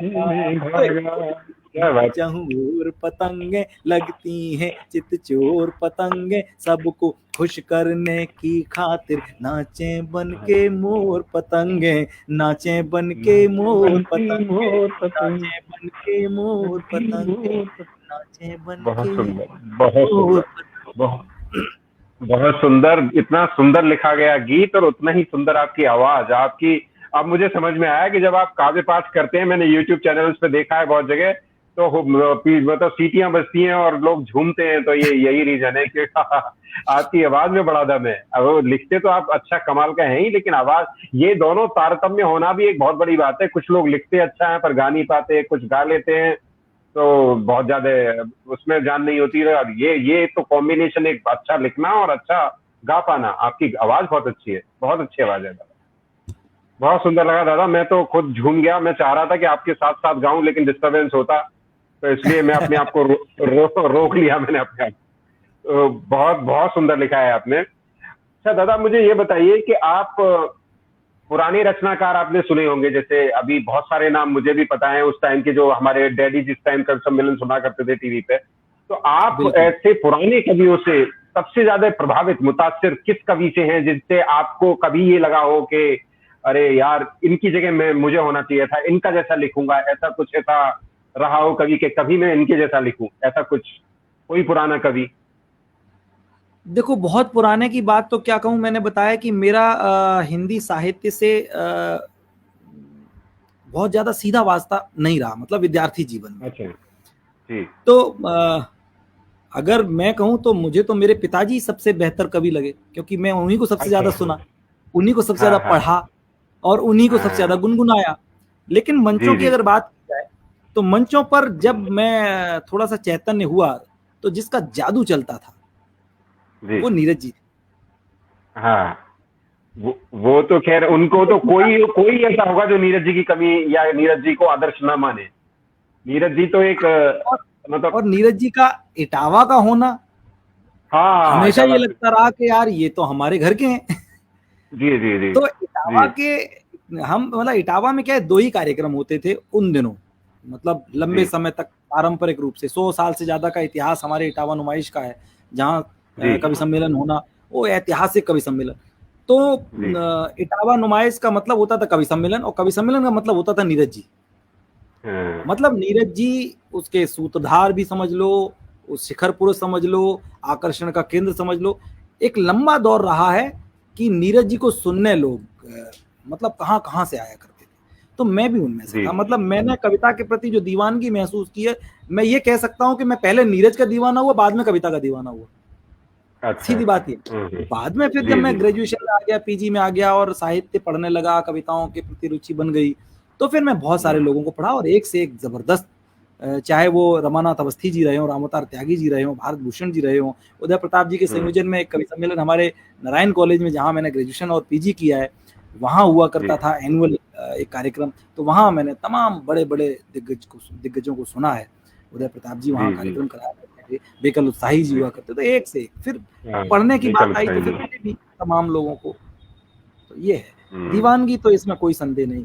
Speaker 2: क्या बात।
Speaker 3: चहुर पतंगे लगती हैं चित चोर पतंगे, सबको खुश करने की खातिर नाचे बन के मोर पतंगे, नाचे बन के मोर पतंगे,
Speaker 2: मोर पतंग,
Speaker 3: नाचे बन के मोर पतंगे, नाचे बन
Speaker 2: बहुत
Speaker 3: के
Speaker 2: सुंदर, बहुत
Speaker 3: मोर
Speaker 2: सुंदर, बहुत बहुत सुंदर। इतना सुंदर लिखा गया गीत और उतना ही सुंदर आपकी आवाज, आपकी। अब मुझे समझ में आया कि जब आप काव्य पाठ करते हैं, मैंने यूट्यूब चैनल्स पे देखा है बहुत जगह, तो मतलब सीटियां बजती हैं और लोग झूमते हैं, तो ये यही रीजन है कि आपकी आवाज में बड़ा दम है। अब वो लिखते तो आप अच्छा कमाल का है ही, लेकिन आवाज, ये दोनों तारतम्य होना भी एक बहुत बड़ी बात है। कुछ लोग लिखते अच्छा है पर गा नहीं पाते, कुछ गा लेते हैं तो बहुत ज्यादा उसमें जान नहीं होती है। और ये तो कॉम्बिनेशन, एक अच्छा लिखना और अच्छा गा पाना। आपकी आवाज बहुत अच्छी है, बहुत अच्छी आवाज है दादा, बहुत सुंदर लगा दादा। मैं तो खुद झूम गया। मैं चाह रहा था कि आपके साथ साथ गाऊं, लेकिन डिस्टरबेंस होता, तो इसलिए मैं अपने आप को रोक लिया मैंने अपने आप। तो बहुत बहुत सुंदर लिखा है आपने। अच्छा दादा, मुझे ये बताइए कि आप पुराने रचनाकार आपने सुने होंगे, जैसे अभी बहुत सारे नाम मुझे भी पता है, उस टाइम के जो हमारे डैडी जिस टाइम कवि सम्मेलन सुना करते थे टीवी पे, तो आप
Speaker 3: बिल्कुल।
Speaker 2: ऐसे पुराने कवियों से सबसे ज्यादा प्रभावित, मुतासिर किस कवि से हैं, जिससे आपको कभी ये लगा हो कि अरे यार, इनकी जगह मैं मुझे होना चाहिए था, इनका जैसा लिखूंगा, ऐसा कुछ ऐसा रहा हो कवि के, कभी मैं इनके जैसा लिखूं, ऐसा कुछ कोई पुराना कवि?
Speaker 3: देखो, बहुत पुराने की बात तो क्या कहूँ, मैंने बताया कि मेरा हिंदी साहित्य से बहुत ज्यादा सीधा वास्ता नहीं रहा, मतलब विद्यार्थी जीवन में।
Speaker 2: अच्छा जी।
Speaker 3: तो अगर मैं कहूँ तो मुझे तो मेरे पिताजी सबसे बेहतर कवि लगे, क्योंकि मैं उन्हीं को सबसे ज्यादा सुना, उन्हीं को सबसे ज्यादा
Speaker 2: हाँ हाँ
Speaker 3: पढ़ा और उन्हीं को सबसे ज्यादा
Speaker 2: हाँ,
Speaker 3: गुनगुनाया। लेकिन मंचों
Speaker 2: जी
Speaker 3: की
Speaker 2: जी
Speaker 3: अगर बात की जाए, तो मंचों पर जब मैं थोड़ा सा चैतन्य हुआ, तो जिसका जादू चलता था
Speaker 2: जी।
Speaker 3: वो नीरज जी थे।
Speaker 2: हाँ, वो तो खैर, उनको तो कोई कोई ऐसा होगा जो नीरज जी की कमी या नीरज जी को आदर्श ना माने। नीरज जी तो एक
Speaker 3: और,
Speaker 2: मतलब,
Speaker 3: और नीरज जी का इटावा का होना,
Speaker 2: हाँ
Speaker 3: हमेशा ये
Speaker 2: इटावा,
Speaker 3: लगता रहा कि यार ये तो हमारे घर के हैं।
Speaker 2: जी जी जी
Speaker 3: तो इटावा
Speaker 2: जी
Speaker 3: के, हम मतलब इटावा में क्या है, 2 ही कार्यक्रम होते थे उन दिनों, मतलब लंबे
Speaker 2: जी
Speaker 3: समय तक पारंपरिक रूप से 100 साल से ज्यादा का इतिहास हमारे इटावा नुमाइश का है, जहाँ
Speaker 2: जी
Speaker 3: कवि सम्मेलन होना, वो ऐतिहासिक कवि सम्मेलन। तो
Speaker 2: जी।
Speaker 3: इटावा नुमाइश का मतलब होता था कवि सम्मेलन, और कवि सम्मेलन का मतलब होता था नीरज जी।
Speaker 2: हाँ
Speaker 3: मतलब नीरज जी, उसके सूत्रधार भी समझ लो, उस शिखर पुरुष समझ लो, आकर्षण का केंद्र समझ लो। एक लंबा दौर रहा है कि नीरज जी को सुनने लोग मतलब कहाँ कहाँ से आया करते थे। तो मैं भी उनमें से
Speaker 2: जी।
Speaker 3: था। मतलब मैंने कविता के प्रति जो दीवानगी महसूस की है, मैं ये कह सकता हूँ कि मैं पहले नीरज का दीवाना हुआ, बाद में कविता का दीवाना हुआ।
Speaker 2: अच्छा
Speaker 3: सीधी
Speaker 2: अच्छा।
Speaker 3: बात ये। बाद में फिर जब
Speaker 2: जी
Speaker 3: मैं
Speaker 2: जी
Speaker 3: ग्रेजुएशन में आ गया, पीजी में आ गया और साहित्य पढ़ने लगा, कविताओं के प्रति रुचि बन गई, तो फिर मैं बहुत सारे लोगों को पढ़ा, और एक से एक जबरदस्त, चाहे वो रमानाथ अवस्थी जी रहे हो, रामोतार त्यागी जी रहे हो, भारत भूषण जी रहे हो, उदय प्रताप जी के संयोजन में एक कवि सम्मेलन हमारे नारायण कॉलेज में, जहाँ मैंने ग्रेजुएशन और पीजी किया है, वहाँ हुआ करता
Speaker 2: जी
Speaker 3: था एनुअल एक कार्यक्रम। तो वहाँ मैंने तमाम बड़े बड़े दिग्गजों को सुना है। उदय प्रताप जी वहाँ
Speaker 2: जी जी।
Speaker 3: कार्यक्रम कराया करते थे, बेकल उत्साही जी हुआ करते थे, एक से एक। फिर
Speaker 2: हाँ,
Speaker 3: पढ़ने की
Speaker 2: विकल्प
Speaker 3: बात आई तो
Speaker 2: सही
Speaker 3: फिर
Speaker 2: है।
Speaker 3: मैंने भी तमाम लोगों को, तो ये है
Speaker 2: हम्म,
Speaker 3: दीवानगी, तो इसमें कोई संदेह नहीं।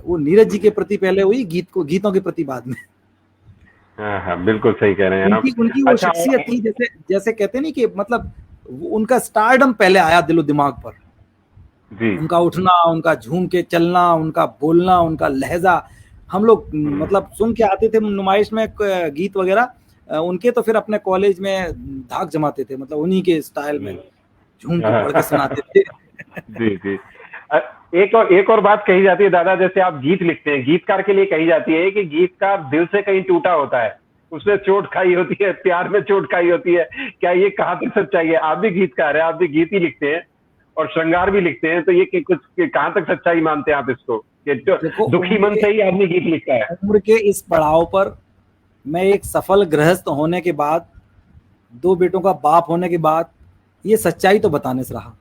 Speaker 3: वो नीरज जी के प्रति पहले हुई, गीतों के प्रति बाद में।
Speaker 2: हाँ हाँ, बिल्कुल सही कह रहे हैं आप।
Speaker 3: उनकी उनकी वो
Speaker 2: अच्छा,
Speaker 3: शख्सियत थी, जैसे जैसे कहते नहीं कि मतलब उनका स्टारडम पहले आया दिलो दिमाग पर।
Speaker 2: जी।
Speaker 3: उनका उठना, उनका झूम के चलना, उनका बोलना, उनका लहजा, हम लोग
Speaker 2: हम्म,
Speaker 3: मतलब सुन के आते थे नुमाइश में गीत वगैरह उनके, तो फिर अपने कॉलेज में धाक जमाते थे, मतलब उन्हीं के स्टाइल में झूम के पढ़ के सुनाते थे।
Speaker 2: जी जी। अ, एक और बात कही जाती है दादा, जैसे आप गीत लिखते हैं, गीतकार के लिए कही जाती है कि गीतकार दिल से कहीं टूटा होता है, उसने चोट खाई होती है, प्यार में चोट खाई होती है। क्या ये कहाँ तक सच्चाई है? आप भी गीतकार है, आप भी गीत ही लिखते हैं और श्रृंगार भी लिखते हैं, तो ये कुछ कहाँ तक सच्चाई मानते हैं आप इसको, कि
Speaker 3: देखो,
Speaker 2: दुखी मन से ही आदमी गीत लिखता है?
Speaker 3: उम्र के इस पड़ाव पर मैं एक सफल गृहस्थ होने के बाद, 2 बेटों का बाप होने के बाद, ये सच्चाई तो बताने से रहा।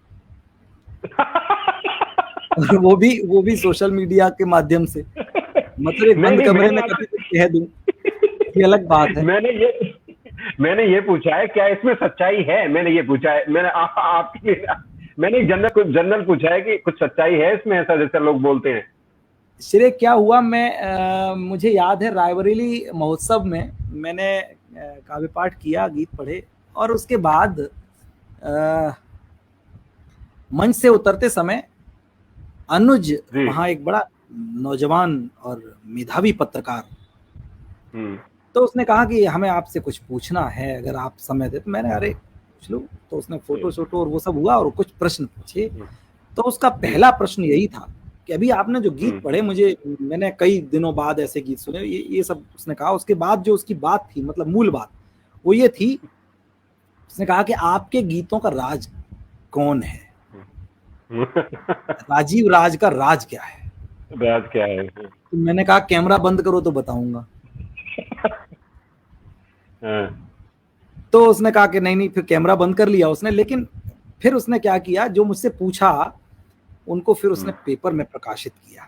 Speaker 3: और वो भी सोशल मीडिया के माध्यम से, मतलब एक
Speaker 2: नहीं
Speaker 3: बंद
Speaker 2: नहीं,
Speaker 3: कमरे
Speaker 2: मैंने
Speaker 3: में कभी
Speaker 2: आपसे
Speaker 3: कुछ कह दूं, ये अलग बात है।
Speaker 2: मैंने ये पूछा है, क्या इसमें सच्चाई है? मैंने ये पूछा है, मैंने आपके लिए मैंने जनरल पूछा है कि कुछ सच्चाई है इसमें, ऐसा जैसे लोग बोलते हैं।
Speaker 3: श्रेय क्या हुआ, मैं मुझे याद है रायबरेली महोत्सव में मैंने काव्य पाठ किया, गीत पढ़े, और उसके बाद मंच से उतरते समय अनुज
Speaker 2: जी।
Speaker 3: वहाँ एक बड़ा नौजवान और मेधावी पत्रकार, तो उसने कहा कि हमें आपसे कुछ पूछना है, अगर आप समय दे। तो मैंने अरे पूछ लो। तो उसने फोटो शोटो और वो सब हुआ और कुछ प्रश्न पूछे। तो उसका पहला प्रश्न यही था कि अभी आपने जो गीत पढ़े, मैंने कई दिनों बाद ऐसे गीत सुने, ये सब उसने कहा। उसके बाद जो उसकी बात थी, मतलब मूल बात वो ये थी, उसने कहा कि आपके गीतों का राज कौन है, राजीव राज का राज क्या है।
Speaker 2: राज क्या है?
Speaker 3: तो मैंने कहा कैमरा बंद करो तो बताऊंगा। तो उसने कहा कि नहीं नहीं, फिर कैमरा बंद कर लिया उसने। लेकिन फिर उसने क्या किया, जो मुझसे पूछा उनको फिर उसने पेपर में प्रकाशित किया।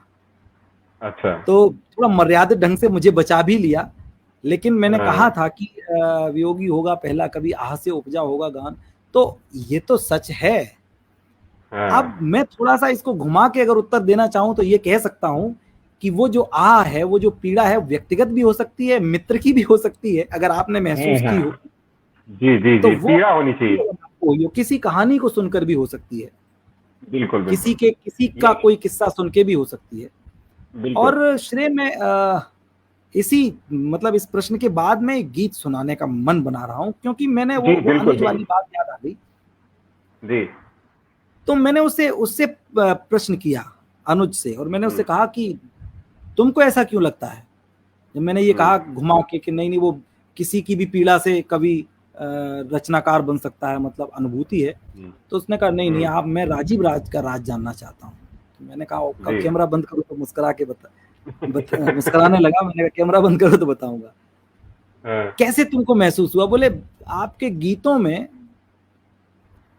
Speaker 2: अच्छा।
Speaker 3: तो थोड़ा मर्यादित ढंग से मुझे बचा भी लिया। लेकिन मैंने कहा था कि वियोगी होगा पहला कभी, आह से उपजा होगा गान। तो ये तो सच है। अब मैं थोड़ा सा इसको घुमा के अगर उत्तर देना चाहूं तो ये कह सकता हूं कि वो जो आह है, वो जो पीड़ा है, व्यक्तिगत भी हो सकती है, मित्र की भी हो सकती है, अगर आपने महसूस की हो।
Speaker 2: जी जी
Speaker 3: तो
Speaker 2: जी,
Speaker 3: वो
Speaker 2: पीड़ा होनी चाहिए।
Speaker 3: किसी कहानी को सुनकर भी हो सकती है,
Speaker 2: बिल्कुल बिल्कुल।
Speaker 3: किसी का कोई किस्सा सुन के भी हो सकती है।
Speaker 2: बिल्कुल।
Speaker 3: और श्रेय में इसी मतलब इस प्रश्न के बाद में एक गीत सुनाने का मन बना रहा हूं, क्योंकि मैंने
Speaker 2: जी
Speaker 3: वो
Speaker 2: बिल्कुल
Speaker 3: अनुज वाली बात याद आ गई।
Speaker 2: जी।
Speaker 3: तो मैंने उससे उससे प्रश्न किया अनुज से, और मैंने उससे कहा कि तुमको ऐसा क्यों लगता है। जब मैंने ये कहा घुमा के कि नहीं नहीं, वो किसी की भी पीड़ा से कभी रचनाकार बन सकता है, मतलब अनुभूति है। तो उसने कहा नहीं नहीं, आप, मैं राजीव राज का राज जानना चाहता हूँ। तो मैंने कहा कब कैमरा बंद करो, तो मुस्कुरा के मुस्कुराने लगा। मैंने कहा कैमरा बंद करो तो बताऊंगा। कैसे तुमको महसूस हुआ। बोले आपके गीतों में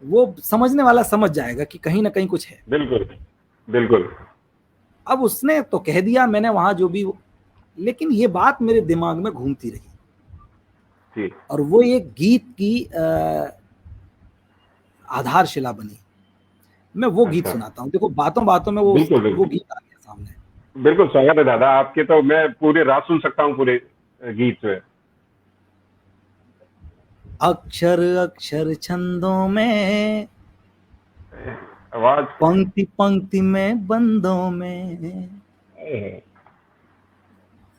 Speaker 3: वो समझने वाला समझ जाएगा कि कहीं ना कहीं कुछ है।
Speaker 2: बिल्कुल बिल्कुल।
Speaker 3: अब उसने तो कह दिया, मैंने वहां जो भी, लेकिन ये बात मेरे दिमाग में घूमती रही
Speaker 2: जी।
Speaker 3: और वो एक गीत की आधारशिला बनी। मैं वो गीत सुनाता हूँ। देखो बातों बातों में वो
Speaker 2: बिल्कुल
Speaker 3: वो
Speaker 2: बिल्कुल।
Speaker 3: गीत आ गया सामने।
Speaker 2: बिल्कुल स्वागत है दादा आपके। तो मैं पूरे रात सुन सकता हूँ पूरे गीत में।
Speaker 3: अक्षर अक्षर छंदों में,
Speaker 2: आवाज।
Speaker 3: पंक्ति पंक्ति में बंदों में,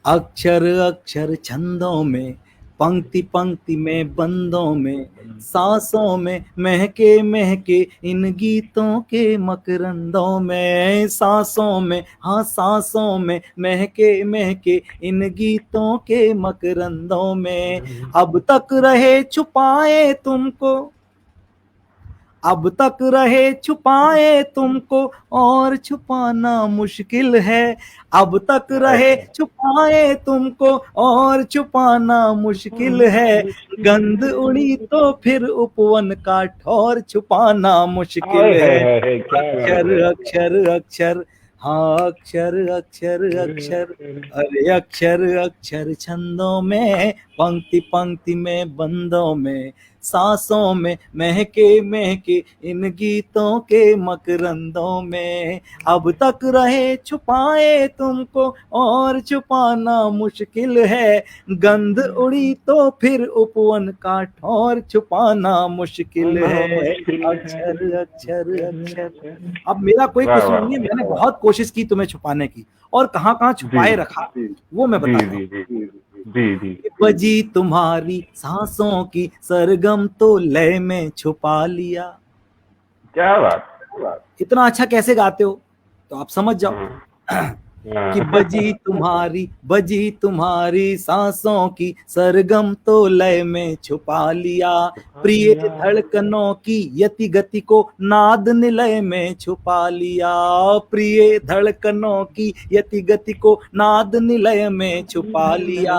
Speaker 3: अक्षर अक्षर छंदों में, पंक्ति पंक्ति में बंदों में, सांसों में महके महके इन गीतों के मकरंदों में, सांसों में, हाँ सांसों में महके महके इन गीतों के मकरंदों में। अब तक रहे छुपाए तुमको, अब तक रहे छुपाए तुमको, और छुपाना मुश्किल है। अब तक रहे छुपाए तुमको, और छुपाना मुश्किल है। गंध उड़ी तो फिर उपवन का ठौर छुपाना मुश्किल है। अक्षर अक्षर अक्षर, हाँ अक्षर अक्षर अक्षर, अरे अक्षर अक्षर छंदों में, पंक्ति पंक्ति में बंदों में, सांसों में महके महके इन गीतों के मकरंदों में। अब तक रहे छुपाए तुमको, और छुपाना मुश्किल है। गंध उड़ी तो फिर उपवन का ठौर छुपाना मुश्किल है। अक्षर अक्षर अक्षर। अब मेरा कोई कसूर नहीं है, मैंने बहुत कोशिश की तुम्हें छुपाने की, और कहाँ कहाँ छुपाए रखा वो मैं बताता हूँ। बजी तुम्हारी सांसों की सरगम तो लय में छुपा लिया।
Speaker 2: क्या बात।
Speaker 3: इतना अच्छा कैसे गाते हो, तो आप समझ जाओ कि बजी तुम्हारी सांसों की सरगम तो लय में छुपा लिया। प्रिय धड़कनों की यति गति को नाद निलय में छुपा लिया। प्रिय धड़कनों की यति गति को नाद निलय में छुपा लिया।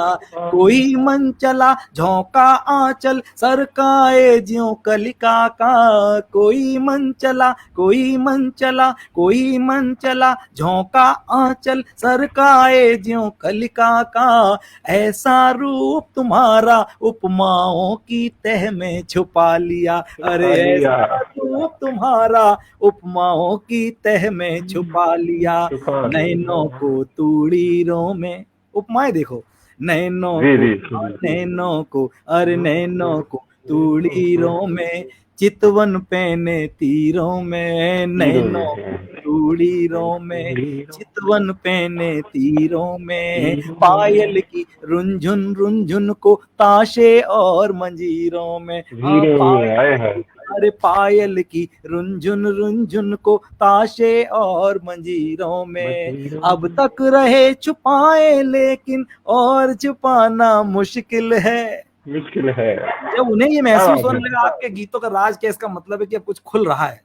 Speaker 3: कोई मन चला झोंका आंचल सरकाए ज्यों कलिका का। कोई मन चला, कोई मन चला, कोई मन चला झोंका आंचल चंचल सरकाए ज्यों कलिका का, ऐसा रूप तुम्हारा उपमाओं की तह में छुपा लिया। अरे ऐसा रूप तुम्हारा उपमाओं की तह में छुपा लिया। नैनों को तूड़ीरों में, उपमाएं देखो, नैनों को, नैनों को, अरे नैनों को तूड़ीरों में, चितवन पहने तीरों में, नैनों को तूड़ीरों में, चितवन पहने तीरों में, पायल की रुंझुन रुंझुन को ताशे और मंजीरों में। अरे पायल की रुंझुन रुंझुन को ताशे और मंजीरों में, अब तक रहे छुपाए लेकिन और छुपाना मुश्किल है।
Speaker 2: मुश्किल है।
Speaker 3: जब उन्हें ये महसूस होने लगा आपके गीतों का राज क्या, इसका मतलब है कि अब कुछ खुल रहा है,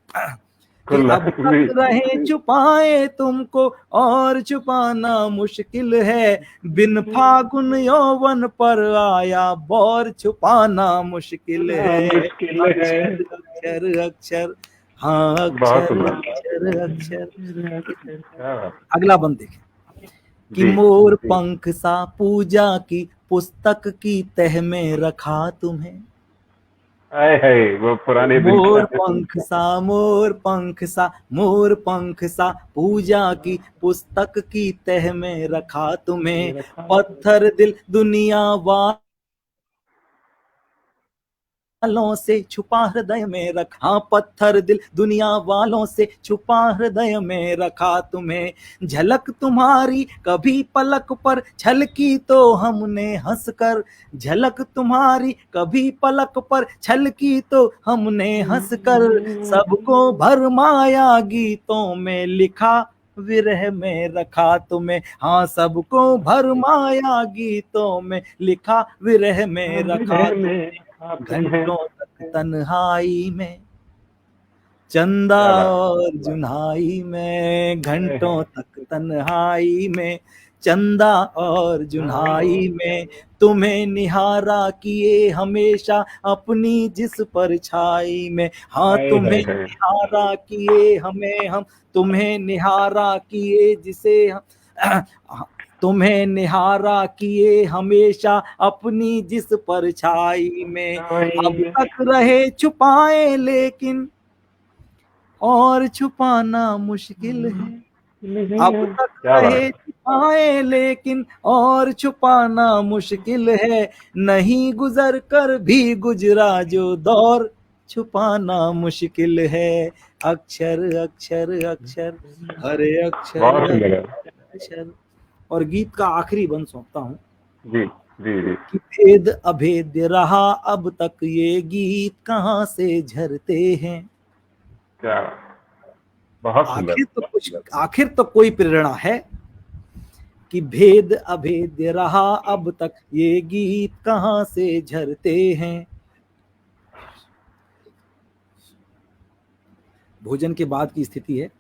Speaker 3: कि अब तक रहे छुपाए तुमको और छुपाना मुश्किल है, बिन फागुन यौवन पर आया बौर छुपाना मुश्किल है। अक्षर अक्षर, हाँ अक्षर अक्षर अक्षर। अगला बंद देखें कि मोर पंख सा पूजा की पुस्तक की तह में रखा तुम्हें,
Speaker 2: वो पुराने
Speaker 3: मोर पंख सा, मोर पंख सा, मोर पंख सा पूजा की पुस्तक की तह में रखा तुम्हें, पत्थर दिल दुनिया वालों से छुपा हृदय में रखा, पत्थर दिल दुनिया वालों से छुपा हृदय में रखा तुम्हें, झलक तुम्हारी कभी पलक पर छलकी तो हमने हंसकर, झलक तुम्हारी कभी पलक पर छलकी तो हमने हंसकर, सबको भरमाया गीतों में लिखा विरह में रखा तुम्हें, हाँ सबको भरमाया गीतों में लिखा विरह में रखा तुम्हें, घंटों तक तन्हाई में चंदा और जुन्हाई में, घंटों तक तन्हाई में चंदा और जुन्हाई में, तुम्हें निहारा किए हमेशा अपनी जिस परछाई में, हाँ तुम्हें निहारा किए हमें हम, तुम्हें निहारा किए जिसे हम, तुम्हें निहारा किए हमेशा अपनी जिस परछाई में, अब तक रहे छुपाए लेकिन और छुपाना मुश्किल है, अब तक रहे छुपाए लेकिन और छुपाना मुश्किल है, नहीं गुजर कर भी गुजरा जो दौर छुपाना मुश्किल है। अक्षर अक्षर अक्षर, हरे अक्षर अक्षर। और गीत का आखिरी बंद सौंपता हूँ
Speaker 2: जी जी जी,
Speaker 3: कि भेद अभेद्य रहा अब तक ये गीत कहाँ से झरते हैं।
Speaker 2: क्या बहुत
Speaker 3: आखिर तो कोई प्रेरणा है कि भेद अभेद्य रहा अब तक ये गीत कहाँ से झरते हैं। भोजन के बाद की स्थिति है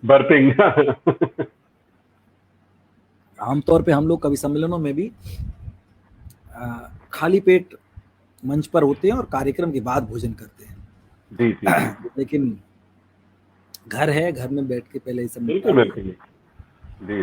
Speaker 2: बर्पिंग।
Speaker 3: आमतौर पे हम लोग कवि सम्मेलनों में भी खाली पेट मंच पर होते हैं और कार्यक्रम के बाद भोजन करते हैं।
Speaker 2: जी जी।
Speaker 3: लेकिन घर है, घर में बैठ के पहले ही सब
Speaker 2: जी।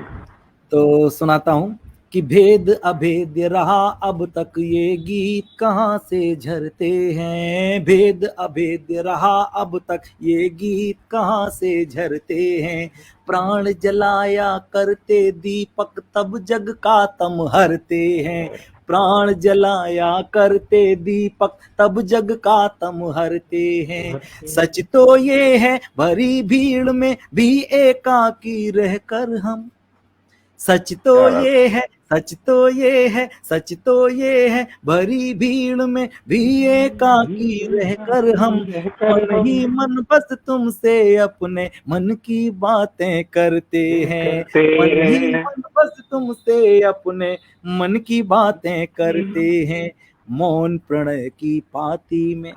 Speaker 3: तो सुनाता हूँ कि भेद अभेद्य रहा अब तक ये गीत कहाँ से झरते हैं, भेद अभेद्य रहा अब तक ये गीत कहाँ से झरते हैं, प्राण जलाया करते दीपक तब जग का तम हरते हैं, प्राण जलाया करते दीपक तब जग का तम हरते हैं, सच तो ये है भरी भीड़ में भी एकाकी रहकर हम, सच तो ये है, सच तो ये है, सच तो ये है भरी भीड़ में भी एकाकी रहकर हम, मन ही मन बस तुमसे अपने मन की बातें करते हैं, मन ही मन बस तुमसे अपने मन की बातें करते हैं, मौन प्रणय की पाती में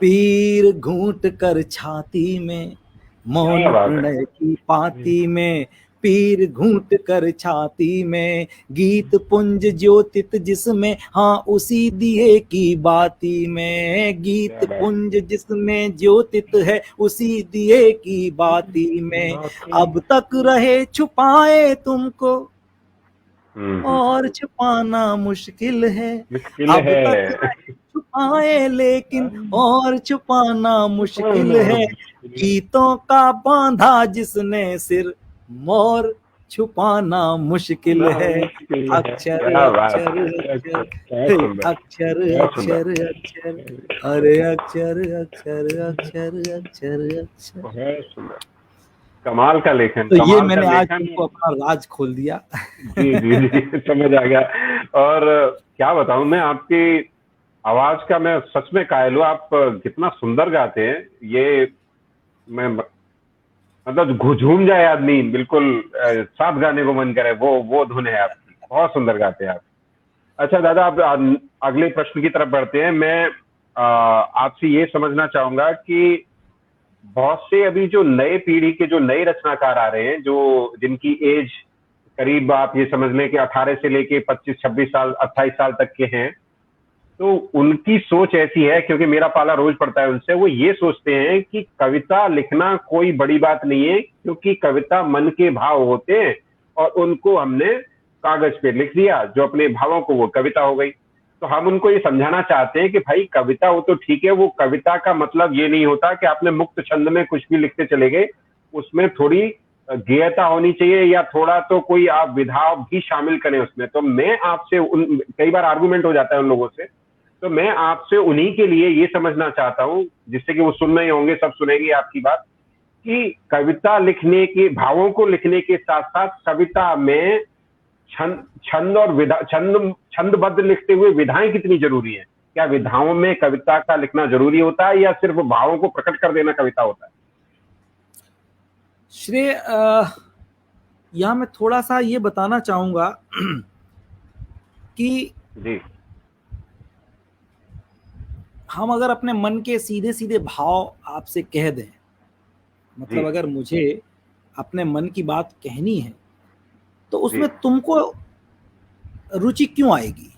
Speaker 3: पीर घूंट कर छाती में, मौन प्रणय की पाती में पीर घूंट कर छाती में, गीत पुंज ज्योतित जिसमें, हाँ उसी दिए की बाती में, गीत पुंज जिसमें ज्योतित है उसी दिए की बाती में, अब तक रहे छुपाए तुमको और छुपाना मुश्किल है,
Speaker 2: मुश्किल
Speaker 3: अब
Speaker 2: है।
Speaker 3: तक रहे छुपाए लेकिन और छुपाना मुश्किल है, गीतों का बांधा जिसने सिर, मोर छुपाना मुश्किल है, अक्षर
Speaker 2: क्या बात
Speaker 3: अक्षर
Speaker 2: है,
Speaker 3: अक्षर,
Speaker 2: बहुत
Speaker 3: हे,
Speaker 2: सुंदर,
Speaker 3: अक्षर
Speaker 2: बहुत सुंदर,
Speaker 3: अक्षर अक्षर, अरे अक्षर अक्षर अक्षर अक्षर अक्षर।
Speaker 2: बहुत सुंदर, कमाल का लेखन,
Speaker 3: तो ये
Speaker 2: कमाल का
Speaker 3: मैंने आज
Speaker 2: लेखन।
Speaker 3: तुमको अपना राज खोल दिया।
Speaker 2: जी जी जी, समझ आ गया। और क्या बताऊं मैं, आपकी आवाज का मैं सच में कायल हूँ। आप कितना सुंदर गाते हैं, ये मैं मतलब झूम जाए आदमी, बिल्कुल साथ गाने को मन करे, वो धुन है आपकी, बहुत सुंदर गाते हैं आप। अच्छा दादा, आप अगले प्रश्न की तरफ बढ़ते हैं। मैं आपसे ये समझना चाहूंगा कि बहुत से अभी जो नए पीढ़ी के जो नए रचनाकार आ रहे हैं, जो जिनकी एज करीब आप ये समझ लें कि 18 से लेके 25-26 साल 28 साल तक के हैं, तो उनकी सोच ऐसी है, क्योंकि मेरा पाला रोज पड़ता है उनसे, वो ये सोचते हैं कि कविता लिखना कोई बड़ी बात नहीं है, क्योंकि कविता मन के भाव होते हैं और उनको हमने कागज पे लिख दिया, जो अपने भावों को वो कविता हो गई। तो हम उनको ये समझाना चाहते हैं कि भाई कविता वो तो ठीक है, वो कविता का मतलब ये नहीं होता कि आपने मुक्त छंद में कुछ भी लिखते चले गए, उसमें थोड़ी गेयता होनी चाहिए, या थोड़ा तो कोई आप विधा भी शामिल करें उसमें। तो मैं आपसे कई बार आर्गुमेंट हो जाता है उन लोगों से, तो मैं आपसे उन्हीं के लिए ये समझना चाहता हूं, जिससे कि वो सुन रहे होंगे, सब सुनेंगे आपकी बात, कि कविता लिखने के भावों को लिखने के साथ साथ कविता में छंद और विधा, छंदबद्ध लिखते हुए विधाएं कितनी जरूरी है? क्या विधाओं में कविता का लिखना जरूरी होता है, या सिर्फ भावों को प्रकट कर देना कविता होता है?
Speaker 3: श्रेय, यहाँ मैं थोड़ा सा ये बताना चाहूंगा कि
Speaker 2: जी,
Speaker 3: हम अगर अपने मन के सीधे सीधे भाव आपसे कह दें, मतलब अगर मुझे अपने मन की बात कहनी है, तो उसमें तुमको रुचि क्यों आएगी?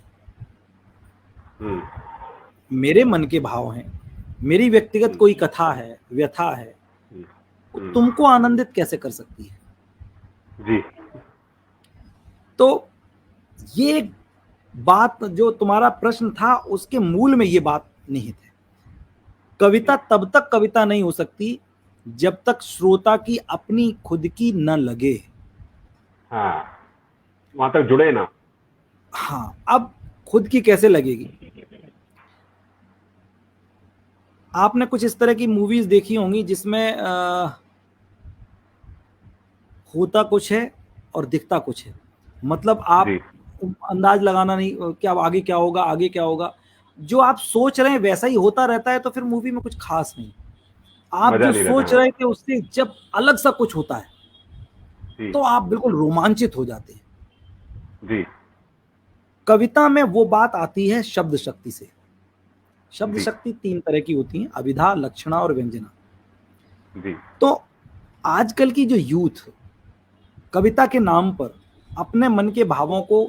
Speaker 3: मेरे मन के भाव हैं, मेरी व्यक्तिगत कोई कथा है, व्यथा है, वो तुमको आनंदित कैसे कर सकती है?
Speaker 2: जी,
Speaker 3: तो ये बात, जो तुम्हारा प्रश्न था, उसके मूल में ये बात निहित है। कविता तब तक कविता नहीं हो सकती जब तक श्रोता की अपनी खुद की न लगे।
Speaker 2: हाँ, वहां तक जुड़े ना।
Speaker 3: हाँ, अब खुद की कैसे लगेगी? आपने कुछ इस तरह की मूवीज देखी होंगी जिसमें होता कुछ है और दिखता कुछ है, मतलब आप अंदाज लगाना नहीं, क्या आगे क्या होगा, आगे क्या होगा, जो आप सोच रहे हैं वैसा ही होता रहता है, तो फिर मूवी में कुछ खास नहीं। आप जो सोच रहे थे उससे जब अलग सा कुछ होता है तो आप बिल्कुल रोमांचित हो जाते हैं। जी। कविता में वो बात आती है शब्द शक्ति से। शब्द शक्ति 3 तरह की होती है, अभिधा, लक्षणा और व्यंजना। जी। तो आजकल की जो यूथ कविता के नाम पर अपने मन के भावों को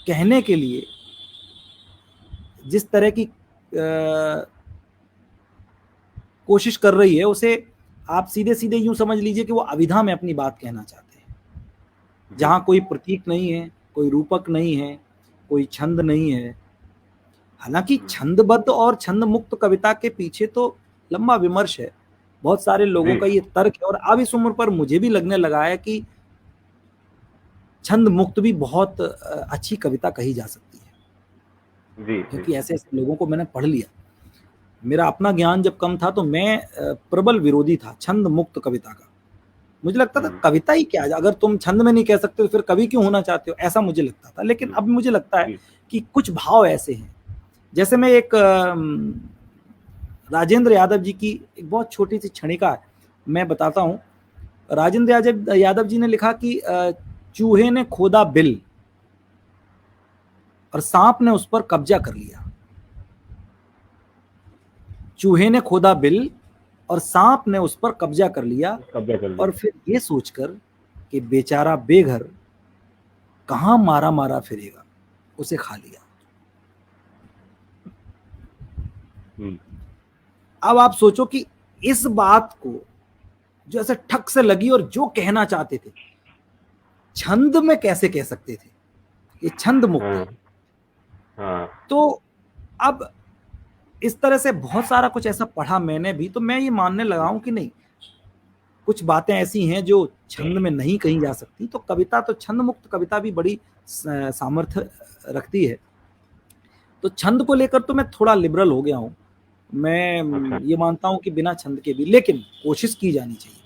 Speaker 3: कहने के लिए जिस तरह की कोशिश कर रही है, उसे आप सीधे सीधे यूं समझ लीजिए कि वो अभिधा में अपनी बात कहना चाहते हैं, जहां कोई प्रतीक नहीं है, कोई रूपक नहीं है, कोई छंद नहीं है। हालांकि छंदबद्ध और छंद मुक्त कविता के पीछे तो लंबा विमर्श है, बहुत सारे लोगों का ये तर्क है, और अब इस उम्र पर मुझे भी लगने लगा है कि छंद मुक्त भी बहुत अच्छी कविता कही जा सकती है। जी, क्योंकि ऐसे ऐसे लोगों को मैंने पढ़ लिया। मेरा अपना ज्ञान जब कम था तो मैं प्रबल विरोधी था छंद मुक्त कविता का। मुझे लगता था कविता ही क्या है, अगर तुम छंद में नहीं कह सकते तो फिर कवि क्यों होना चाहते हो, ऐसा मुझे लगता था। लेकिन अब मुझे लगता है कि कुछ भाव ऐसे हैं, जैसे मैं एक राजेंद्र यादव जी की एक बहुत छोटी सी क्षणिका मैं बताता हूँ। राजेंद्र यादव जी ने लिखा कि चूहे ने खोदा बिल और सांप ने उस पर कब्जा कर लिया। चूहे ने खोदा बिल और सांप ने उस पर कब्जा कर लिया और फिर ये सोचकर कि बेचारा बेघर कहाँ मारा मारा फिरेगा, उसे खा लिया। अब आप सोचो कि इस बात को जो ऐसे ठक से लगी और जो कहना चाहते थे छंद में कैसे कह सकते थे, ये छंद मुक्त है। तो अब इस तरह से बहुत सारा कुछ ऐसा पढ़ा मैंने भी, तो मैं ये मानने लगा हूं कि नहीं, कुछ बातें ऐसी हैं जो छंद में नहीं कही जा सकती। तो कविता, तो छंद मुक्त कविता भी बड़ी सामर्थ्य रखती है। तो छंद को लेकर तो मैं थोड़ा लिबरल हो गया हूं। मैं ये मानता हूं कि बिना छंद के भी लेकिन कोशिश की जानी चाहिए।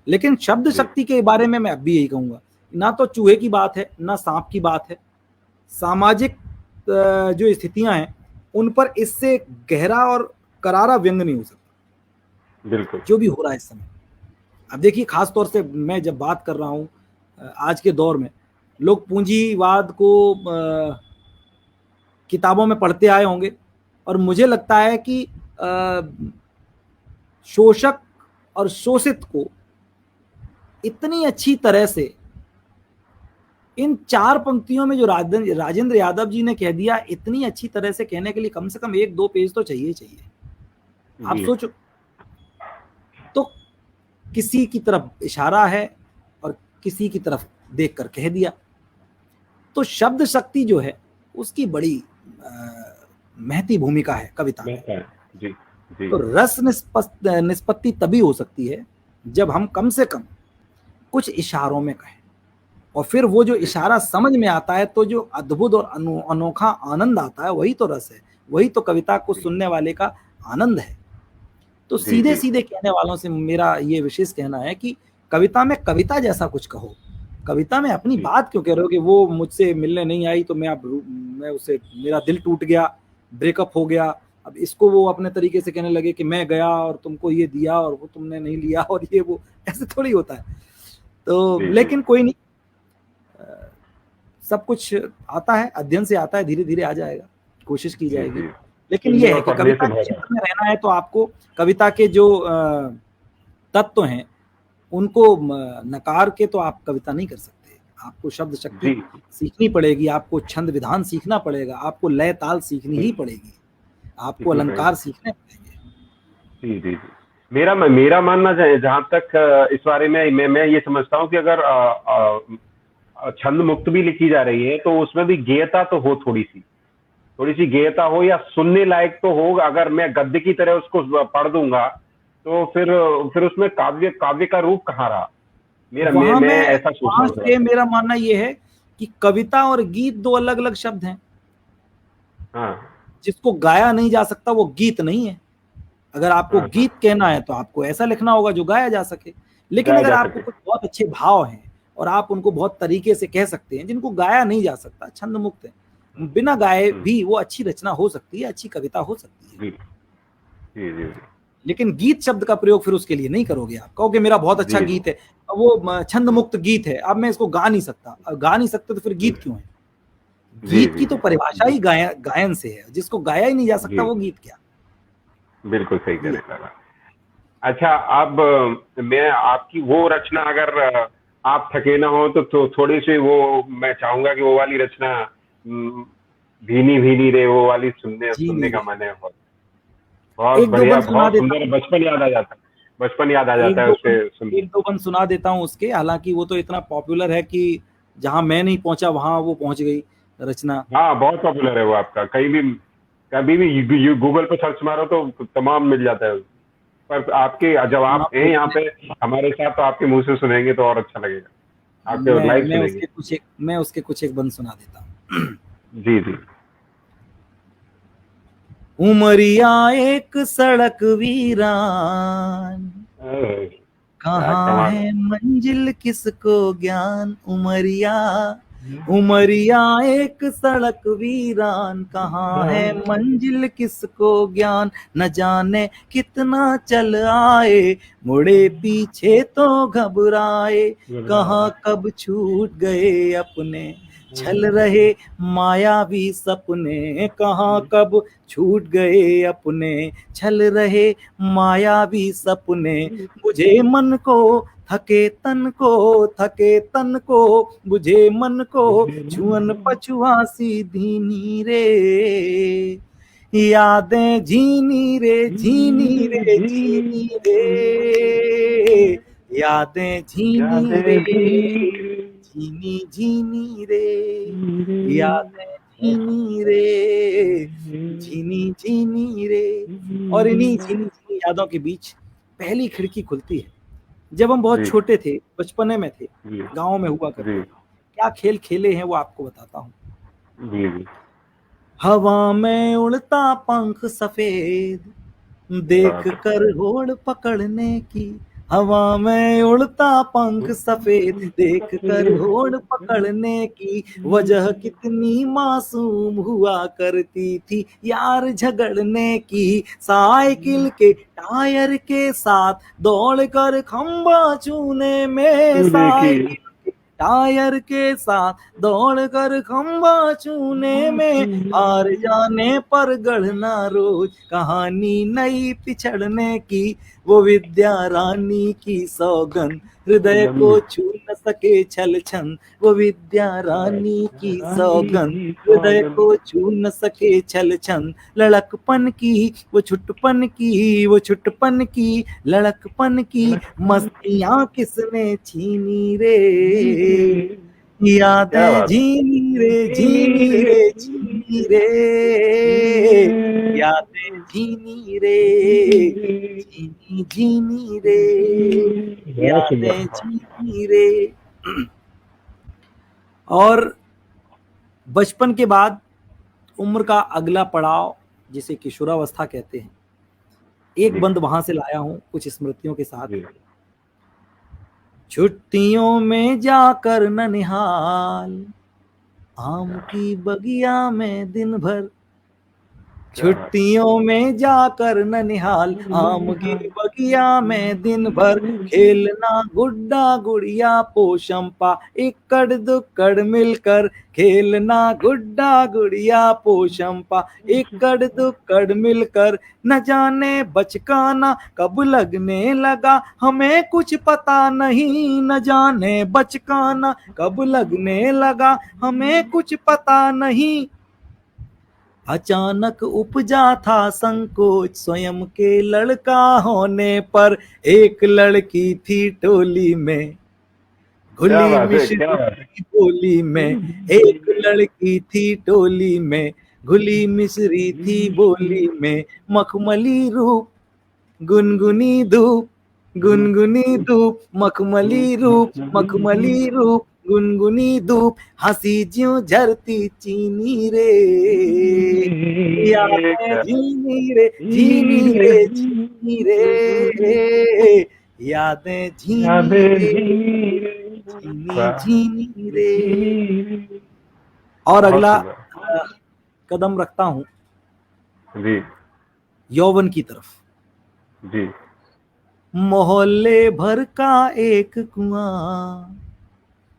Speaker 3: लेकिन शब्द शक्ति के बारे में मैं अब भी यही कहूंगा, ना तो चूहे की बात है ना सांप की बात है। सामाजिक जो स्थितियां हैं उन पर इससे गहरा और करारा व्यंग नहीं हो सकता,
Speaker 2: बिल्कुल
Speaker 3: जो भी हो रहा है इस समय। अब देखिए, खास तौर से मैं जब बात कर रहा हूं, आज के दौर में लोग पूंजीवाद को किताबों में पढ़ते आए होंगे, और मुझे लगता है कि शोषक और शोषित को इतनी अच्छी तरह से इन 4 पंक्तियों में जो राजेंद्र यादव जी ने कह दिया, इतनी अच्छी तरह से कहने के लिए कम से कम 1-2 पेज तो चाहिए। आप सोचो, तो किसी की तरफ इशारा है और किसी की तरफ देखकर कह दिया। तो शब्द शक्ति जो है उसकी बड़ी महती भूमिका है कविता में।
Speaker 2: जी।
Speaker 3: तो रस निष्पत्ति तभी हो सकती है जब हम कम से कम कुछ इशारों में कहें, और फिर वो जो इशारा समझ में आता है तो जो अद्भुत और अनोखा आनंद आता है, वही तो रस है, वही तो कविता को सुनने वाले का आनंद है। तो सीधे सीधे कहने वालों से मेरा ये विशेष कहना है कि कविता में कविता जैसा कुछ कहो। कविता में अपनी बात क्यों कह रहे हो कि वो मुझसे मिलने नहीं आई तो मैं उससे, मेरा दिल टूट गया, ब्रेकअप हो गया, अब इसको वो अपने तरीके से कहने लगे कि मैं गया और तुमको ये दिया और वो तुमने नहीं लिया, और ये वो ऐसे थोड़ी होता है। तो लेकिन कोई नहीं, सब कुछ आता है, अध्ययन से आता है, धीरे धीरे आ जाएगा, कोशिश की जाएगी। लेकिन ये है कि कविता के क्षेत्र में रहना है तो आपको कविता के जो तत्व हैं उनको नकार के तो आप कविता नहीं कर सकते। आपको शब्द शक्ति सीखनी पड़ेगी, आपको छंद विधान सीखना पड़ेगा, आपको लय ताल सीखनी ही पड़ेगी, आपको अलंकार सीखने पड़ेंगे।
Speaker 2: जी। मेरा मानना जहां तक इस बारे में मैं ये समझता हूँ कि अगर छंद मुक्त भी लिखी जा रही है तो उसमें भी गेयता तो हो, थोड़ी सी गेयता हो, या सुनने लायक तो हो। अगर मैं गद्य की तरह उसको पढ़ दूंगा तो फिर उसमें काव्य का रूप कहाँ रहा। मैं ऐसा सोचता हूँ।
Speaker 3: मेरा मानना ये है कि कविता और गीत 2 अलग अलग शब्द हैं। जिसको गाया नहीं जा सकता वो गीत नहीं है। अगर आपको गीत कहना है तो आपको ऐसा लिखना होगा जो गाया जा सके। लेकिन अगर आपको कुछ बहुत अच्छे भाव हैं और आप उनको बहुत तरीके से कह सकते हैं जिनको गाया नहीं जा सकता, छंद मुक्त है, बिना गाए भी वो अच्छी रचना हो सकती है, अच्छी कविता हो सकती है।
Speaker 2: जी।
Speaker 3: लेकिन गीत शब्द का प्रयोग फिर उसके लिए नहीं करोगे। आप कहोगे मेरा बहुत अच्छा गीत है, वो छंद मुक्त गीत है, अब मैं इसको गा नहीं सकता। गा नहीं सकते तो फिर गीत क्यों है? गीत की तो परिभाषा ही गायन से है। जिसको गाया ही नहीं जा सकता वो गीत क्या?
Speaker 2: बिल्कुल सही कहने लगा। अच्छा, अब मैं आपकी वो रचना, अगर आप थके ना हो तो थोड़ी सी वो मैं चाहूंगा कि वो वाली रचना भीनी भीनी रे, वो वाली सुनने का मन है। बहुत बढ़िया, बहुत सुंदर, बचपन याद आ जाता है उसके सुनने।
Speaker 3: 1-2 बंद सुना देता हूँ उसके। हालांकि वो तो इतना पॉपुलर है कि जहां मैं नहीं पहुंचा वहां वो पहुंच गई रचना।
Speaker 2: हाँ, बहुत पॉपुलर है वो आपका। कभी भी गूगल पे सर्च मारो तो तमाम मिल जाता है। पर आपके, जब आप हैं यहाँ पे हमारे साथ, तो आपके मुंह से सुनेंगे तो और अच्छा लगेगा। आपके लाइव सुनेंगे।
Speaker 3: मैं उसके कुछ एक बंद सुना देता हूँ।
Speaker 2: जी।
Speaker 3: उमरिया एक सड़क वीरान, कहाँ है मंजिल किसको ज्ञान। उमरिया एक सड़क वीरान, कहाँ है मंजिल किसको ज्ञान। न जाने कितना चल आए, मुड़े पीछे तो घबराए। कहाँ कब छूट गए अपने छल रहे मायावी सपने, कहाँ कब छूट गए अपने। छल रहे मायावी सपने, बुझे मन को थके तन को, थके तन को बुझे मन को, छुअन पछुआ सी धीनी रे। यादें झीनी रे झीनी रे झीनी रे, यादें झीनी रे झीनी झीनी रे, यादें झीनी रे झीनी झीनी रे। और इन्हीं झीनी झीनी यादों के बीच पहली खिड़की खुलती है जब हम बहुत
Speaker 2: जी।
Speaker 3: छोटे थे, बचपने में थे,
Speaker 2: जी।
Speaker 3: गांव में हुआ करते
Speaker 2: जी।
Speaker 3: थे। क्या खेल खेले हैं वो आपको बताता हूँ।
Speaker 2: जी जी
Speaker 3: हवा में उड़ता पंख सफेद, देख कर होड़ पकड़ने की। हवा में उड़ता पंख सफेद, देख कर होड़ पकड़ने की। वजह कितनी मासूम हुआ करती थी यार झगड़ने की। साइकिल के टायर के साथ दौड़ कर खंबा छूने में, साइकिल टायर के साथ दौड़ कर खंबा छूने में। हार जाने पर गढ़ना रोज कहानी नई पिछड़ने की। वो विद्या रानी की सौगंध हृदय को छू न सके छल छन। वो विद्या रानी की सौगंध हृदय को छू न सके छल छन। लड़कपन की वो छुटपन की, वो छुटपन की लड़कपन की मस्तियां किसने छीनी रे। यादें झीनी रे झीनी रे झीनी रे, यादें झीनी रे झीनी झीनी रे, यादें झीनी रे। और बचपन के बाद उम्र का अगला पड़ाव जिसे किशोरावस्था कहते हैं, एक बंद वहां से लाया हूं कुछ स्मृतियों के साथ। छुट्टियों में जाकर ननिहाल, आम की बगिया में दिन भर। छुट्टियों में जाकर ननिहाल, आम की बगिया में दिन भर। खेलना गुड्डा गुड़िया पोशंपा, इक्कड़ दुक्कड़ मिलकर। खेलना गुड्डा गुड़िया पोशंपा, इक्कड़ दुक्कड़ मिलकर। न जाने बचकाना कब लगने लगा, हमें कुछ पता नहीं। न जाने बचकाना कब लगने लगा, हमें कुछ पता नहीं। अचानक उपजा था संकोच स्वयं के लड़का होने पर। एक लड़की थी टोली में, घुली मिश्री बोली में। एक लड़की थी टोली में, घुली मिश्री थी बोली में। मखमली रूप गुनगुनी धूप, गुनगुनी धूप मखमली रूप, मखमली रूप गुनगुनी धूप। हंसी ज्यों झरती चीनी रे, यादें झीनी रे झीनी रे झीनी रे, यादें झीनी रे झीनी झीनी रे। और अगला कदम रखता हूं
Speaker 2: जी
Speaker 3: यौवन की तरफ।
Speaker 2: जी
Speaker 3: मोहल्ले भर का एक कुआं,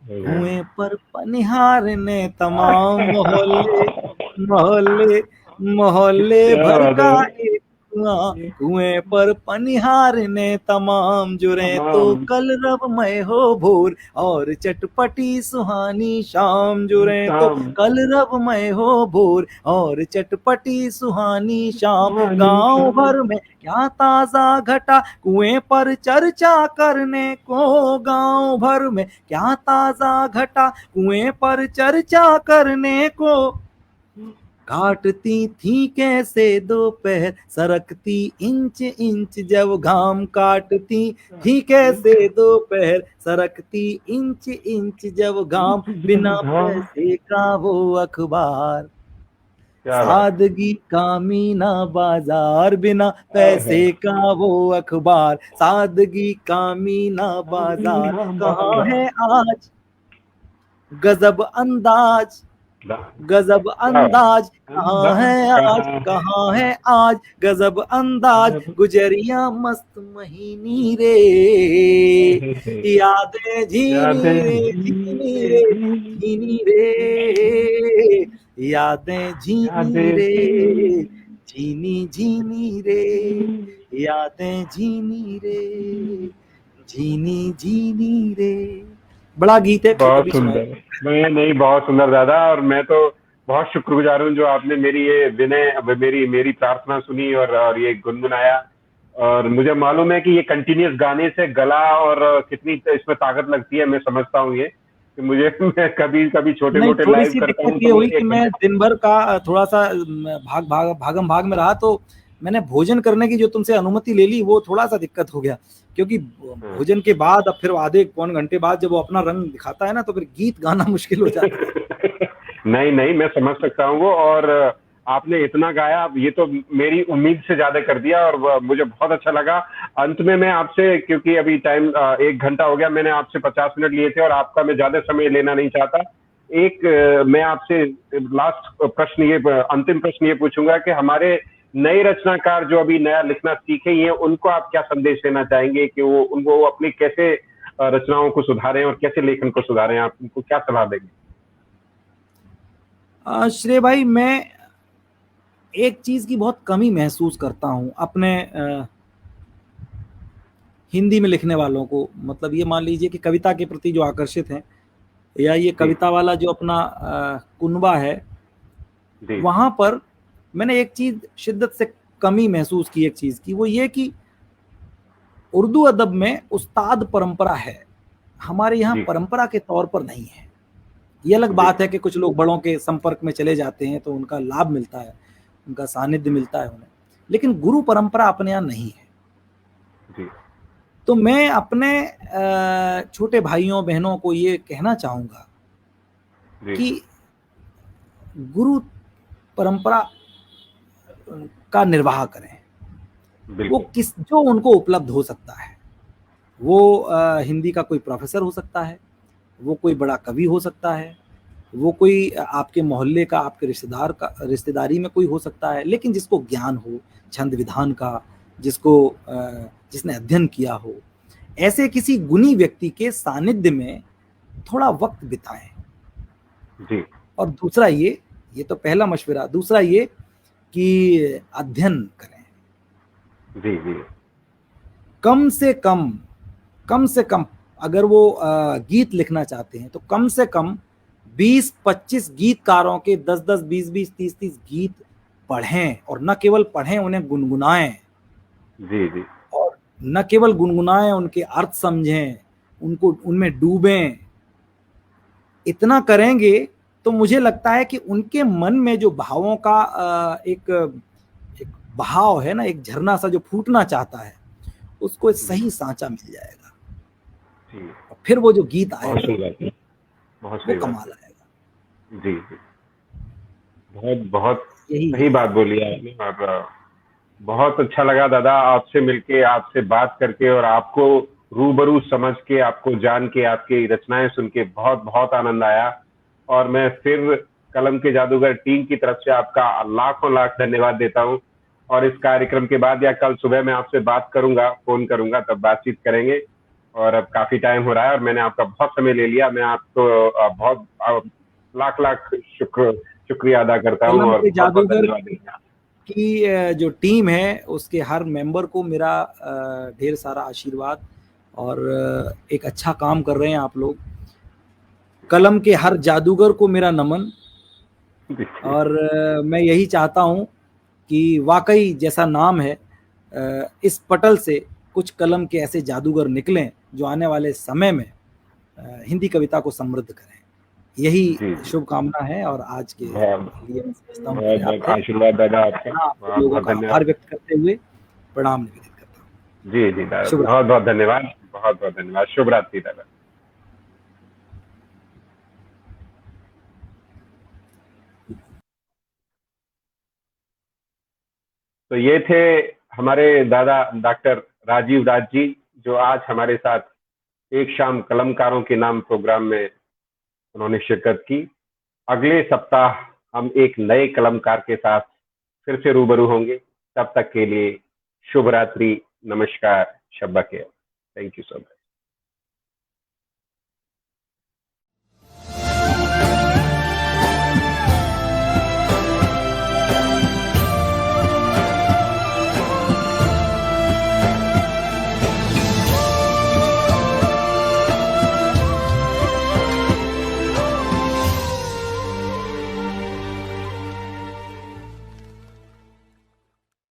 Speaker 3: कुएं पर पनिहारने तमाम। मोहल्ले मोहल्ले मोहल्ले भर का एक कुआं, कुएं पर पनिहारने तमाम। जुरे तो कलरवमय हो भोर और चटपटी सुहानी शाम। जुरे तो कलरवमय हो भोर और चटपटी सुहानी शाम। गांव भर में क्या ताजा घटा कुएं पर चर्चा करने को। गांव भर में क्या ताजा घटा कुएं पर चर्चा करने को। काटती थी कैसे दोपहर सरकती इंच इंच जब घाम। काटती थी कैसे दोपहर सरकती इंच इंच जब घाम। बिना पैसे का वो अखबार, सादगी का मीना बाजार। बिना पैसे का वो अखबार, सादगी का मीना बाजार। कहाँ है आज गजब अंदाज, गजब अंदाज कहाँ है आज, कहाँ है आज गजब अंदाज, गुजरिया मस्त महीनी रे, यादें झीनी रे झीनी रे झीनी रे, यादें झीनी रे झीनी झीनी रे, यादें झीनी रे झीनी झीनी रे। बड़ा गीत है,
Speaker 2: बहुत सुंदर। नहीं, बहुत सुंदर दादा, और मैं तो बहुत शुक्रगुजार हूँ जो आपने मेरी ये विनय मेरी प्रार्थना सुनी और ये गुनगुनाया। और मुझे मालूम है कि ये कंटिन्यूस गाने से गला और कितनी इसमें ताकत लगती है, मैं समझता हूँ ये कि मैं कभी कभी छोटे मोटे लाइव करता हूँ।
Speaker 3: ये हुई कि मैं दिन भर का थोड़ा सा भागम भाग में रहा, तो मैंने भोजन करने की जो तुमसे अनुमति ले ली वो थोड़ा सा दिक्कत हो गया, क्योंकि भोजन के बाद अब फिर आधे पौन घंटे बाद जब वो अपना रंग दिखाता है ना, तो फिर गीत गाना मुश्किल हो जाता है।
Speaker 2: नहीं, मैं समझ सकता हूँ वो, और आपने इतना गाया, ये तो मेरी उम्मीद से ज्यादा कर दिया और मुझे बहुत अच्छा लगा। अंत में मैं आपसे, क्योंकि अभी टाइम 1 घंटा हो गया, मैंने आपसे 50 मिनट लिए थे और आपका मैं ज्यादा समय लेना नहीं चाहता। मैं आपसे लास्ट प्रश्न, ये अंतिम प्रश्न ये पूछूंगा कि हमारे नए रचनाकार जो अभी नया लिखना सीखे ही हैं, उनको आप क्या संदेश देना चाहेंगे कि वो उनको अपनी कैसे रचनाओं को सुधारें और कैसे लेखन को सुधारें? आप उनको क्या सलाह देंगे?
Speaker 3: श्रेय भाई, मैं एक चीज की बहुत कमी महसूस करता हूं अपने हिंदी में लिखने वालों को। मतलब ये मान लीजिए कि कविता के प्रति जो आकर्षित हैं, या ये कविता वाला जो अपना कुनबा है, वहां पर मैंने एक चीज शिद्दत से कमी महसूस की, एक चीज की, वो ये कि उर्दू अदब में उस्ताद परंपरा है, हमारे यहाँ परंपरा के तौर पर नहीं है। ये अलग बात है कि कुछ लोग बड़ों के संपर्क में चले जाते हैं तो उनका लाभ मिलता है, उनका सानिध्य मिलता है उन्हें, लेकिन गुरु परंपरा अपने यहाँ नहीं है। तो मैं अपने छोटे भाइयों बहनों को ये कहना चाहूंगा कि गुरु परंपरा का निर्वाह करें, वो जो उनको उपलब्ध हो सकता है। वो हिंदी का कोई प्रोफेसर हो सकता है, वो कोई बड़ा कवि हो सकता है, वो कोई आपके मोहल्ले का, आपके रिश्तेदारी में कोई हो सकता है, लेकिन जिसको ज्ञान हो छंद विधान का, जिसने अध्ययन किया हो, ऐसे किसी गुणी व्यक्ति के सानिध्य में थोड़ा वक्त बिताएं। जी। और दूसरा ये तो पहला मशवरा, दूसरा ये कि अध्ययन करें। जी। कम से कम अगर वो गीत लिखना चाहते हैं तो कम से कम 20-25 गीतकारों के 10-10, 20-20, 30-30 गीत पढ़ें, और न केवल पढ़ें, उन्हें गुनगुनाएं। जी। और न केवल गुनगुनाएं, उनके अर्थ समझें, उनमें डूबें। इतना करेंगे तो मुझे लगता है कि उनके मन में जो भावों का एक बहाव है ना, एक झरना सा जो फूटना चाहता है, उसको एक सही सांचा मिल जाएगा। और फिर वो जो गीत आएगा वो कमाल आएगा। जी। बहुत सही बात बोली आपने, और बहुत अच्छा लगा दादा आपसे मिलके, आपसे बात करके, और आपको रूबरू समझ के, आपको जान के, आपकी रचनाएं सुन के बहुत बहुत आनंद आया। और मैं फिर कलम के जादूगर टीम की तरफ से आपका लाखों लाख धन्यवाद देता हूं। और इस कार्यक्रम के बाद या कल सुबह मैं आपसे बात करूंगा, फोन करूंगा, तब बातचीत करेंगे। और अब काफी टाइम हो रहा है और मैंने आपका बहुत समय ले लिया। मैं आपको बहुत लाख शुक्रिया अदा करता हूँ। और जादूगर की जो टीम है उसके हर मेंबर को मेरा ढेर सारा आशीर्वाद, और एक अच्छा काम कर रहे हैं आप लोग। कलम के हर जादूगर को मेरा नमन। और मैं यही चाहता हूं कि वाकई जैसा नाम है, इस पटल से कुछ कलम के ऐसे जादूगर निकलें जो आने वाले समय में हिंदी कविता को समृद्ध करें। यही शुभकामना है। और आज के लिए मैं समझता हूं
Speaker 2: आशीर्वाद दादा आपका,
Speaker 3: लोगों का आभार व्यक्त करते हुए प्रणाम निवेदित करता हूँ।
Speaker 2: जी दादा, बहुत बहुत धन्यवाद, बहुत बहुत धन्यवाद। शुभ रात्रि दादा। तो ये थे हमारे दादा डॉक्टर राजीव राज जी, जो आज हमारे साथ एक शाम कलमकारों के नाम प्रोग्राम में उन्होंने शिरकत की। अगले सप्ताह हम एक नए कलमकार के साथ फिर से रूबरू होंगे। तब तक के लिए शुभ रात्रि, नमस्कार, शब्बा खैर। Thank you so much.